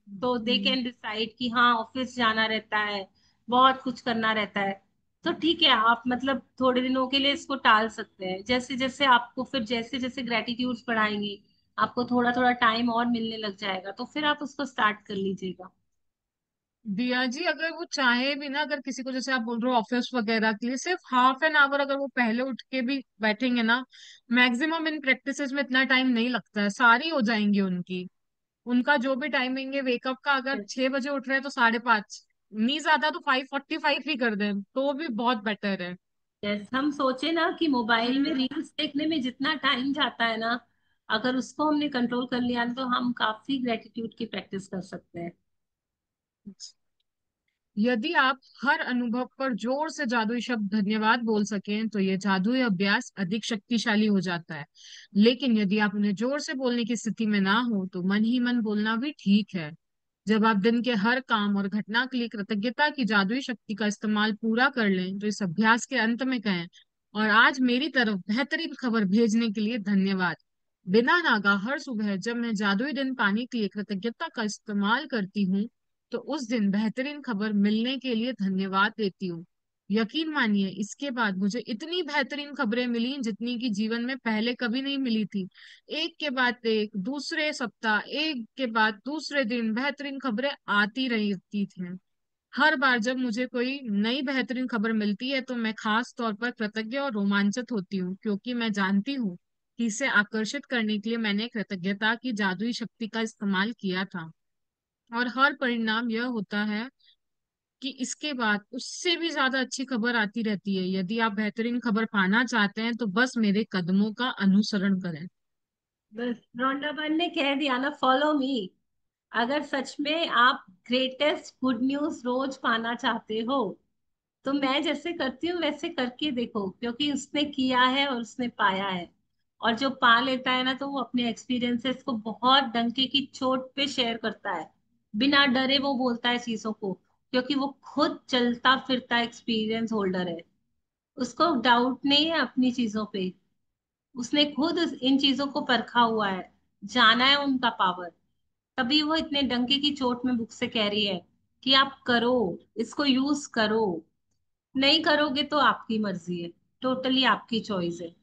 तो दे कैन डिसाइड कि हाँ ऑफिस जाना रहता है, बहुत कुछ करना रहता है, तो ठीक है आप मतलब थोड़े दिनों के लिए इसको टाल सकते हैं। जैसे जैसे आपको फिर जैसे जैसे ग्रेटिट्यूड्स बढ़ाएंगी, आपको थोड़ा थोड़ा टाइम और मिलने लग जाएगा, तो फिर आप उसको स्टार्ट कर लीजिएगा। दिया जी, अगर वो चाहे भी ना, अगर किसी को, जैसे आप बोल रहे हो ऑफिस वगैरह के लिए सिर्फ हाफ एन आवर अगर वो पहले उठ के भी बैठेंगे ना, मैक्सिमम इन प्रैक्टिसेस में इतना टाइम नहीं लगता है, सारी हो जाएंगी उनकी। उनका जो भी टाइमिंग है वेकअप का, अगर 6 बजे उठ रहे हैं तो 5:30, नहीं ज्यादा तो 5:45 ही कर दें तो भी बहुत बेटर है। जैसे हम सोचे ना कि मोबाइल में हम्म। रील्स देखने में जितना टाइम जाता है ना, अगर उसको हमने कंट्रोल कर लिया तो हम काफी ग्रेटिट्यूड की प्रैक्टिस कर सकते हैं। यदि आप हर अनुभव पर जोर से जादुई शब्द धन्यवाद बोल सकें तो यह जादुई अभ्यास अधिक शक्तिशाली हो जाता है। लेकिन यदि आप उन्हें जोर से बोलने की स्थिति में ना हो तो मन ही मन बोलना भी ठीक है। जब आप दिन के हर काम और घटना के लिए कृतज्ञता की जादुई शक्ति का इस्तेमाल पूरा कर लें तो इस अभ्यास के अंत में कहें, और आज मेरी तरफ बेहतरीन खबर भेजने के लिए धन्यवाद। बिना नागा हर सुबह जब मैं जादुई दिन पाने के लिए कृतज्ञता का इस्तेमाल करती हूँ तो उस दिन बेहतरीन खबर मिलने के लिए धन्यवाद देती हूँ। यकीन मानिए इसके बाद मुझे इतनी बेहतरीन खबरें मिली जितनी कि जीवन में पहले कभी नहीं मिली थी। एक के बाद एक, दूसरे सप्ताह एक के बाद दूसरे दिन बेहतरीन खबरें आती रहती थी। हर बार जब मुझे कोई नई बेहतरीन खबर मिलती है तो मैं खास तौर पर कृतज्ञ और रोमांचित होती हूँ क्योंकि मैं जानती हूँ कि इसे आकर्षित करने के लिए मैंने कृतज्ञता की जादुई शक्ति का इस्तेमाल किया था। और हर परिणाम यह होता है कि इसके बाद उससे भी ज्यादा अच्छी खबर आती रहती है। यदि आप बेहतरीन खबर पाना चाहते हैं तो बस मेरे कदमों का अनुसरण करें। बस रोंडा बहन ने कह दिया ना, फॉलो मी। अगर सच में आप ग्रेटेस्ट गुड न्यूज रोज पाना चाहते हो, तो मैं जैसे करती हूँ वैसे करके देखो, क्योंकि उसने किया है और उसने पाया है। और जो पा लेता है ना, तो वो अपने एक्सपीरियंसेस को बहुत डंके की चोट पे शेयर करता है। बिना डरे वो बोलता है चीजों को, क्योंकि वो खुद चलता फिरता एक्सपीरियंस होल्डर है। उसको डाउट नहीं है अपनी चीजों पे। उसने खुद इन चीजों को परखा हुआ है, जाना है उनका पावर। तभी वो इतने डंके की चोट में बुक से कह रही है कि आप करो, इसको यूज करो। नहीं करोगे तो आपकी मर्जी है, टोटली आपकी चॉइस है,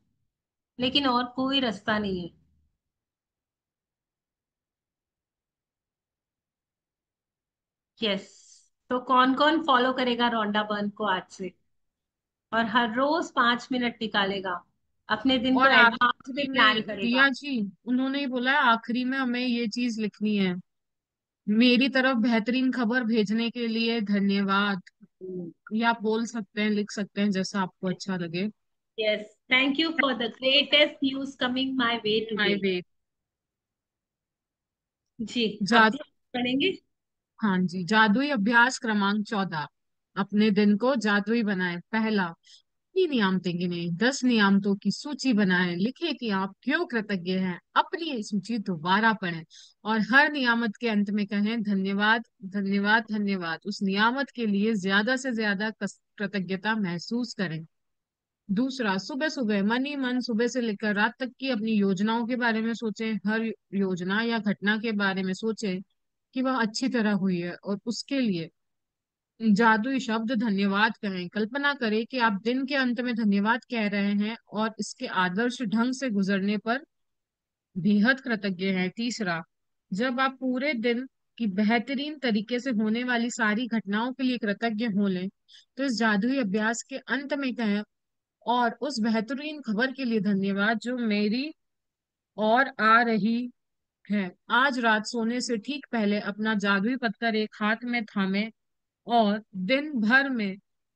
लेकिन और कोई रास्ता नहीं है। यस। तो कौन कौन फॉलो करेगा रोंडा बर्न को आज से, और हर रोज 5 मिनट निकालेगा, अपने दिन को और एडवांस में आखिरी प्लान में करेगा। दिया जी, उन्होंने ही बोला है आखिरी में हमें ये चीज लिखनी है, मेरी तरफ बेहतरीन खबर भेजने के लिए धन्यवाद। या आप बोल सकते हैं, लिख सकते हैं, जैसा आपको अच्छा लगे। Yes. Thank you for the greatest news coming my way my today. Way. जी। जा अब पढ़ेंगे। हाँ जी, जादुई अभ्यास क्रमांक 14। अपने दिन को जादुई बनाएं। पहला, 3 नियामतें गिने, 10 नियामतों की सूची बनाएं, लिखे कि आप क्यों कृतज्ञ हैं, अपनी ये सूची दोबारा पढ़ें और हर नियामत के अंत में कहें धन्यवाद, धन्यवाद, धन्यवाद। उस नियामत के लिए ज्यादा से ज्यादा कृतज्ञता महसूस करें। दूसरा, सुबह सुबह मन ही मन सुबह से लेकर रात तक की अपनी योजनाओं के बारे में सोचें। हर योजना या घटना के बारे में सोचें कि वह अच्छी तरह हुई है और उसके लिए जादुई शब्द धन्यवाद कहें। कल्पना करें कि आप दिन के अंत में धन्यवाद कह रहे हैं और इसके आदर्श ढंग से गुजरने पर बेहद कृतज्ञ हैं। तीसरा, जब आप पूरे दिन की बेहतरीन तरीके से होने वाली सारी घटनाओं के लिए कृतज्ञ हो लें, तो इस जादुई अभ्यास के अंत में कहें और उस बेहतरीन खबर के लिए धन्यवाद जो मेरी और आ रही है। आज रात सोने से ठीक पहले अपना जादुई पत्थर एक हाथ में थामे और दिन भर में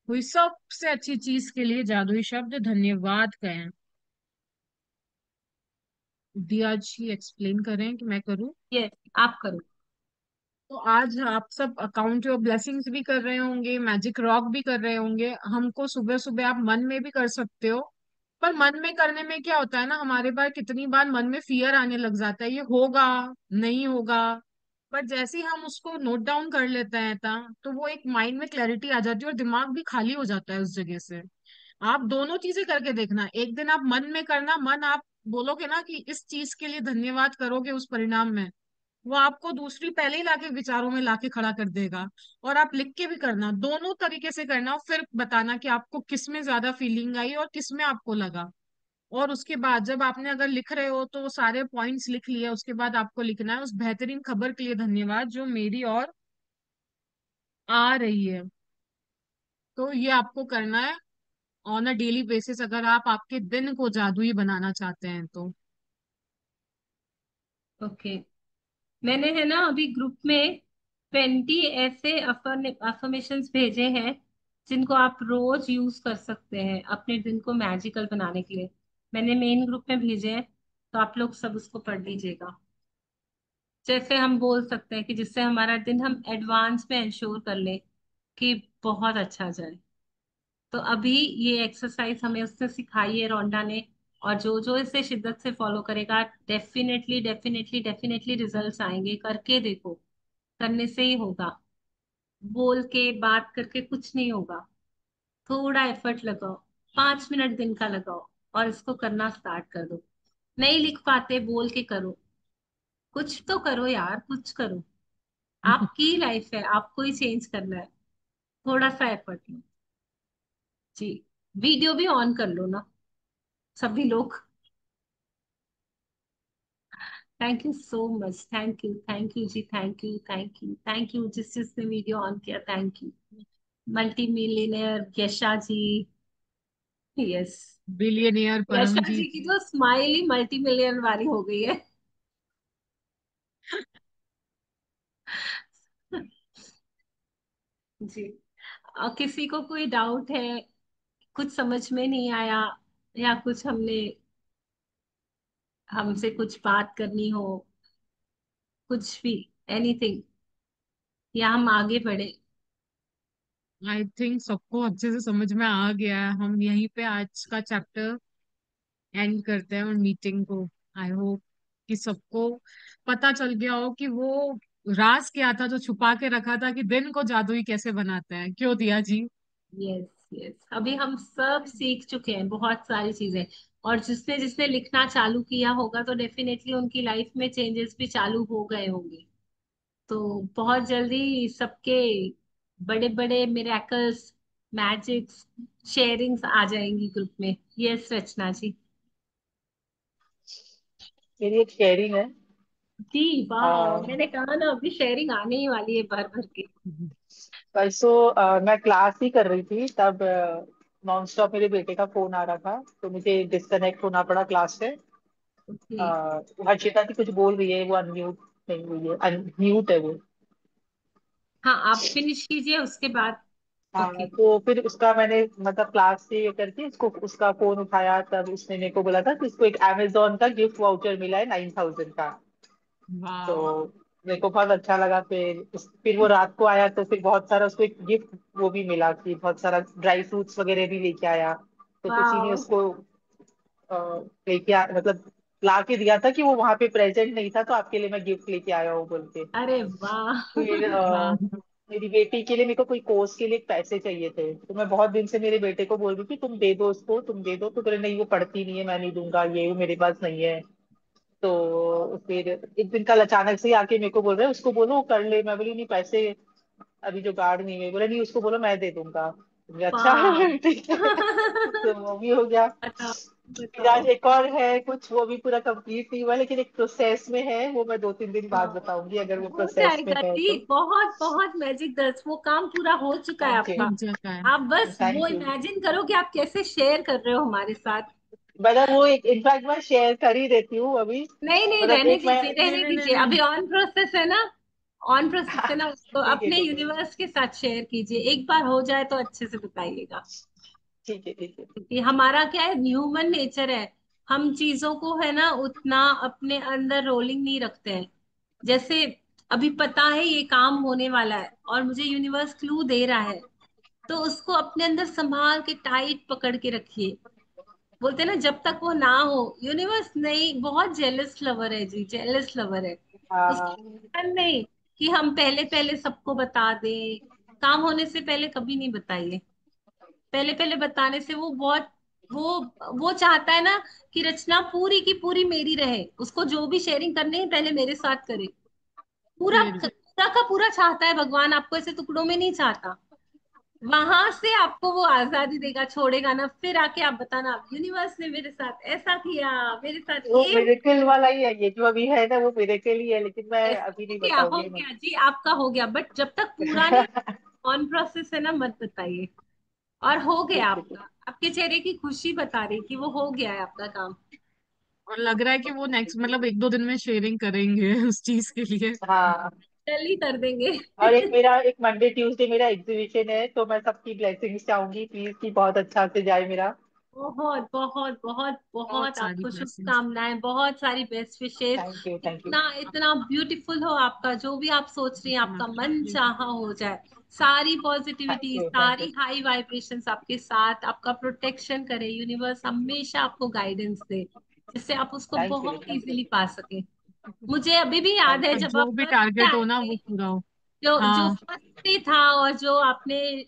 हुई सबसे अच्छी चीज के लिए जादुई शब्द धन्यवाद कहें। दिया जी एक्सप्लेन करें कि मैं करूं? यस, आप करो। तो आज आप सब अकाउंट ऑफ ब्लेसिंग्स भी कर रहे होंगे, मैजिक रॉक भी कर रहे होंगे। हमको सुबह सुबह आप मन में भी कर सकते हो। पर मन में करने में क्या होता है ना, हमारे पास कितनी बार मन में फियर आने लग जाता है, ये होगा नहीं होगा। पर जैसे ही हम उसको नोट डाउन कर लेते हैं तो वो एक माइंड में क्लैरिटी आ जाती है और दिमाग भी खाली हो जाता है उस जगह से। आप दोनों चीजें करके देखना। एक दिन आप मन में करना, मन आप बोलोगे ना कि इस चीज के लिए धन्यवाद करोगे, उस परिणाम में वो आपको दूसरी पहले ही लाके विचारों में लाके खड़ा कर देगा। और आप लिख के भी करना, दोनों तरीके से करना और फिर बताना कि आपको किस में ज्यादा फीलिंग आई और किस में आपको लगा। और उसके बाद जब आपने अगर लिख रहे हो तो वो सारे पॉइंट्स लिख लिए, उसके बाद आपको लिखना है उस बेहतरीन खबर के लिए धन्यवाद जो मेरी और आ रही है। तो ये आपको करना है ऑन अ डेली बेसिस, अगर आप आपके दिन को जादुई बनाना चाहते हैं तो। ओके। मैंने है ना अभी ग्रुप में 20 ऐसे अफर्मेशंस भेजे हैं, जिनको आप रोज यूज कर सकते हैं अपने दिन को मैजिकल बनाने के लिए। मैंने मेन ग्रुप में भेजे हैं, तो आप लोग सब उसको पढ़ लीजिएगा। जैसे हम बोल सकते हैं कि जिससे हमारा दिन हम एडवांस में इंश्योर कर ले कि बहुत अच्छा जाए। तो अभी ये एक्सरसाइज हमें उसने सिखाई है रोंडा ने, और जो जो इसे शिद्दत से फॉलो करेगा, डेफिनेटली डेफिनेटली डेफिनेटली रिजल्ट्स आएंगे। करके देखो, करने से ही होगा। बोल के बात करके कुछ नहीं होगा। थोड़ा एफर्ट लगाओ, 5 मिनट दिन का लगाओ, और इसको करना स्टार्ट कर दो। नहीं लिख पाते, बोल के करो। कुछ तो करो यार, कुछ करो। आपकी लाइफ है, आपको ही चेंज करना है। थोड़ा सा एफर्ट लो। जी। वीडियो भी ऑन कर लो ना, सभी लोग। Thank you so much, thank you जी, thank you thank you thank you, जिस जिसने वीडियो ऑन किया, thank you. Multi millionaire Yasha ji. Yes. Billionaire यशा जी परमजीत। की तो स्माइल ही मल्टी मिलियन वाली हो गई है। जी। किसी को कोई डाउट है, कुछ समझ में नहीं आया, या कुछ हमसे कुछ बात करनी हो, कुछ भी, एनीथिंग, या हम आगे बढ़े। आई थिंक सबको अच्छे से समझ में आ गया है। हम यहीं पे आज का चैप्टर एंड करते हैं और मीटिंग को। आई होप कि सबको पता चल गया हो कि वो राज क्या था जो छुपा के रखा था, कि दिन को जादुई कैसे बनाते हैं। क्यों दिया जी? यस, यस, अभी हम सब सीख चुके हैं बहुत सारी चीजें। और जिसने जिसने लिखना चालू किया होगा तो डेफिनेटली उनकी लाइफ में चेंजेस भी चालू हो गए होंगे। तो बहुत जल्दी सबके बड़े बड़े मिरेकल्स, मैजिक्स, शेयरिंग्स आ जाएंगी ग्रुप में। यस रचना जी। मेरी एक शेयरिंग है। जी वाह, आ, मैंने कहा ना अभी शेयरिंग आने ही वाली है भर भर के। परसों मैं क्लास ही कर रही थी, तब नॉन स्टॉप मेरे बेटे का फोन आ रहा था, तो मुझे डिस्कनेक्ट होना पड़ा क्लास से। ओके। हर्षिता थी कुछ बोल रही है, वो अनम्यूट नहीं हुई है, अनम्यूट है वो। हाँ, आप फिनिश कीजिए उसके बाद। हाँ, ओके। तो फिर उसका मैंने मतलब क्लास से ये करके उसको उसका फोन उठाया, तब उसने मेरे को बोला था कि उसको एक अमेजोन का गिफ्ट वाउचर मिला है 9,000 का। वाह। तो मेरे को बहुत अच्छा लगा। फिर वो रात को आया तो फिर बहुत सारा उसको एक गिफ्ट वो भी मिला कि बहुत सारा ड्राई फ्रूट्स वगैरह भी लेके आया। तो किसी ने वाह। उसको अ, लेके मतलब ला के दिया था कि वो वहां पे प्रेजेंट नहीं था, तो आपके लिए मैं गिफ्ट लेके आया हूँ बोल के। अरे वाह। फिर वाह। मेरी बेटी के लिए मेरे को कोई कोर्स के लिए पैसे चाहिए थे, तो मैं बहुत दिन से मेरे बेटे को बोल रही थी तुम दे दो उसको, तुम दे दो, तो बोले नहीं वो पढ़ती नहीं है, मैं नहीं दूंगा, ये वो मेरे पास नहीं है। तो फिर एक दिन कल अचानक से ही आके मेरे को बोल रहे हैं उसको बोलो वो कर ले। मैं बोली नहीं, पैसे अभी जुगाड़ नहीं है। बोले नहीं उसको बोलो मैं दे दूंगा। बोले, अच्छा वाह। ठीक है। तो वो भी हो गया। बताओ, फिर आज बताओ। एक और है कुछ, वो भी पूरा कंप्लीट नहीं हुआ लेकिन एक प्रोसेस में है, वो मैं 2-3 दिन बाद हाँ, बताऊंगी अगर वो हो प्रोसेस में जाएगा है जी, तो। बहुत बहुत मैजिक दर्श, वो काम पूरा हो चुका है थैंक यू। आपका। हो जाता है। आप बस वो थैंक यू। इमेजिन करो कि आप कैसे शेयर कर रहे हो हमारे साथ। मतलब वो एक इनफैक्ट मैं शेयर कर ही देती हूँ अभी। नहीं नहीं, मतलब रहने एक मैं दीजिए, नहीं रहने नहीं नहीं दीजिए, नहीं। अभी ऑन प्रोसेस है ना। ऑन प्रोसेस है ना, तो ठीक है अपने ठीक है यूनिवर्स के साथ शेयर कीजिए, एक बार हो जाए तो अच्छे से बताइएगा। ठीक है ठीक है। क्योंकि हमारा क्या है, ह्यूमन नेचर है, हम चीजों को है ना उतना अपने अंदर रोलिंग नहीं रखते हैं। जैसे अभी पता है ये काम होने वाला है और मुझे यूनिवर्स क्लू दे रहा है, तो उसको अपने अंदर संभाल के टाइट पकड़ के रखिए। बोलते हैं ना, जब तक वो ना हो, यूनिवर्स नहीं, बहुत जेलस लवर है जी, जेलस लवर है। हाँ उसका नहीं कि हम पहले पहले सबको बता दें। काम होने से पहले कभी नहीं बताइए। पहले पहले बताने से वो बहुत, वो वो चाहता है ना कि रचना पूरी की पूरी मेरी रहे, उसको जो भी शेयरिंग करनी है पहले मेरे साथ करे। पूरा फिर पूरा का पूरा चाहता है भगवान, आपको ऐसे टुकड़ों में नहीं चाहता। वहां से आपको वो आजादी देगा, छोड़ेगा ना, फिर आके आप बताना यूनिवर्स ने मेरे साथ ऐसा किया, मेरे साथ वो ये मिरेकल वाला ही है, ये जो अभी है ना वो मिरेकल ही है, लेकिन मैं अभी हो नहीं गया, हो बताऊंगी मैं। गया जी, आपका हो गया, बट जब तक पूरा नहीं ऑन प्रोसेस है ना, मत बताइए। और हो गया ठीक है ठीक आपका, आपके चेहरे की खुशी बता रही कि वो हो गया है आपका काम। और लग रहा है कि वो नेक्स्ट मतलब एक दो दिन में शेयरिंग करेंगे उस चीज के लिए। है। हाँ। कल ही कर देंगे। और एक मंडे ट्यूसडे मेरा एग्जीबिशन है, तो मैं सबकी ब्लेसिंग्स चाहूंगी प्लीज कि बहुत अच्छा से जाए मेरा। बहुत बहुत बहुत बहुत बहुत सारी आपको ब्लेसिंग्स। शुभकामनाएं, बहुत सारी best wishes. Thank you thank you. इतना इतना ब्यूटीफुल हो आपका, जो भी आप सोच रही हैं आपका मन थैंक चाहा हो जाए। सारी thank positivity, you thank you. सारी हाई वाइब्रेशंस आपके साथ, आपका प्रोटेक्शन करे यूनिवर्स, हमेशा आपको गाइडेंस दे, जिससे आप उसको थैंक यू बहुत थैंक यू। इजीली पा सके। मुझे अभी भी याद थैंक है यू। जब जो आप भी फर्स्ट पे टारगेट हो आए ना थे, वो पूरा हो। जो जो हाँ। फर्स्ट पे था, और जो आपने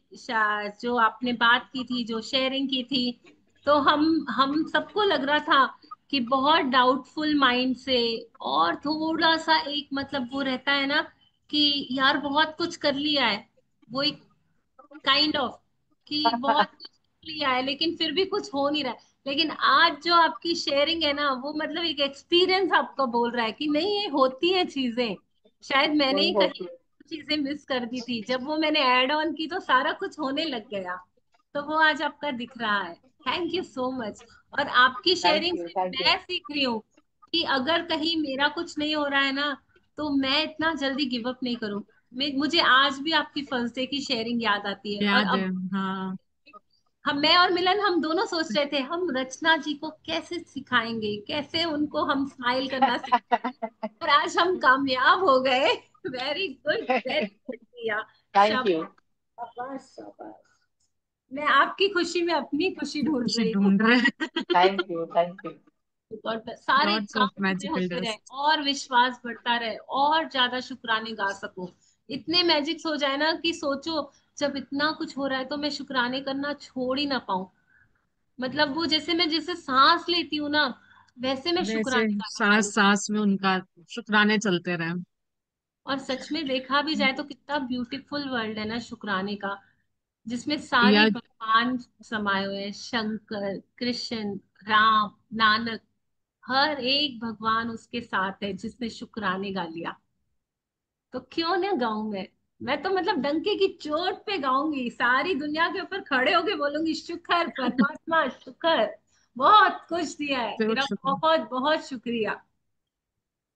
जो आपने बात की थी, जो शेयरिंग की थी, तो हम सबको लग रहा था कि बहुत डाउटफुल माइंड से, और थोड़ा सा एक मतलब वो रहता है ना कि यार बहुत कुछ कर लिया है, वो एक काइंड ऑफ कि बहुत कुछ लिया है लेकिन फिर भी कुछ हो नहीं रहा है। लेकिन आज जो आपकी शेयरिंग है ना, वो मतलब एक एक्सपीरियंस आपका बोल रहा है कि नहीं, ये होती है चीजें। शायद मैंने नहीं ही कहीं होती है। चीजें मिस कर दी थी, जब वो मैंने ऐड ऑन की तो सारा कुछ होने लग गया। तो वो आज आपका दिख रहा है। Thank you so much. और आपकी थैंक शेयरिंग यू से थैंक यू। मैं सीख रही हूँ कि अगर कहीं मेरा कुछ नहीं हो रहा है ना, तो मैं इतना जल्दी गिव अप नहीं करूँ। मुझे आज भी आपकी फर्स्ट डे की शेयरिंग याद आती है। और याद है। अब हाँ। हम, मैं और मिलन, हम दोनों सोच रहे थे हम रचना जी को कैसे सिखाएंगे, कैसे उनको हम स्माइल करना सिखाएंगे। और आज हम कामयाब हो गए। वेरी गुड, वेरी गुड भैया। Thank you. शाबाश, शाबाश, शाबाश। मैं आपकी खुशी में अपनी खुशी ढूंढ खुशी रही हूँ। ढूंढ रहे हैं। Thank you. Thank you. और सारे लॉट्स काम ऑफ पूरे मैजिकल होते रहे, डस्ट। और विश्वास बढ़ता रहे, और ज्यादा शुक्राने गा सको। इतने मैजिक्स हो जाए ना कि सोचो, जब इतना कुछ हो रहा है तो मैं शुक्राने करना छोड़ ही ना पाऊं। मतलब वो जैसे मैं जैसे सांस लेती हूँ ना, वैसे मैं वैसे शुक्राने गाना चालू। सांस सांस में उनका शुक्राने चलते रहे। और सच में देखा भी जाए तो कितना ब्यूटीफुल वर्ल्ड है ना शुक्राने का, जिसमें सारे या भगवान समाये हुए हैं, शंकर, कृष्ण, राम, नानक। हर एक भगवान उसके साथ है जिसने शुक्राने गा लिया। तो क्यों ना गाऊं मैं तो मतलब डंके की चोट पे गाऊंगी, सारी दुनिया के ऊपर खड़े होके बोलूंगी, शुक्र परमात्मा, शुक्र, बहुत कुछ दिया है, तेरा तेरा शुक्र। बहुत बहुत शुक्रिया,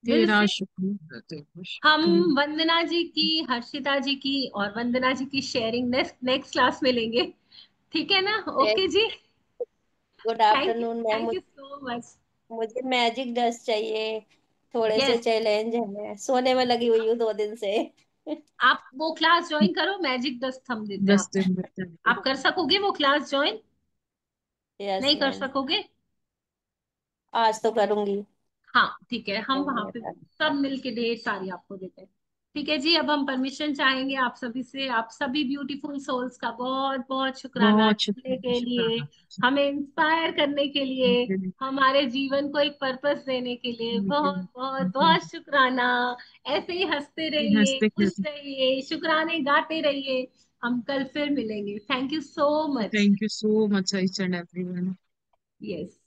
दिल तेरा से। शुक्र, तेरा हम शुक्र। वंदना जी की, हर्षिता जी की और वंदना जी की शेयरिंग नेक्स्ट नेक्स्ट क्लास में लेंगे। ठीक है ना? ओके जी। Good afternoon ma'am. Thank you so much. मुझे मैजिक डस्ट चाहिए। थोड़े से यस, चैलेंज है, सोने में लगी हुई हूँ 2 दिन से। आप वो क्लास ज्वाइन करो, मैजिक डस्ट हम देते हैं 10 आपको। दिन में। आप कर सकोगे वो क्लास ज्वाइन? यस नहीं कर मैम। सकोगे? आज तो करूंगी। हाँ ठीक है, हम वहां पे धन्यवाद। सब मिलके ढेर सारी आपको देते हैं। ठीक है जी, अब हम परमिशन चाहेंगे आप सभी से। आप सभी ब्यूटीफुल सोल्स का बहुत बहुत शुक्राना बहुत जुड़ने शुक्रिया, के लिए, शुक्राना। हमें इंस्पायर करने के लिए, हमारे जीवन को एक पर्पस देने के लिए बहुत बहुत बहुत शुक्राना। ऐसे ही हंसते रहिए, हंसते खुश खेलते। रहिए, शुक्राने गाते रहिए। हम कल फिर मिलेंगे। Thank you so much. Thank you so much each and everyone. Yes.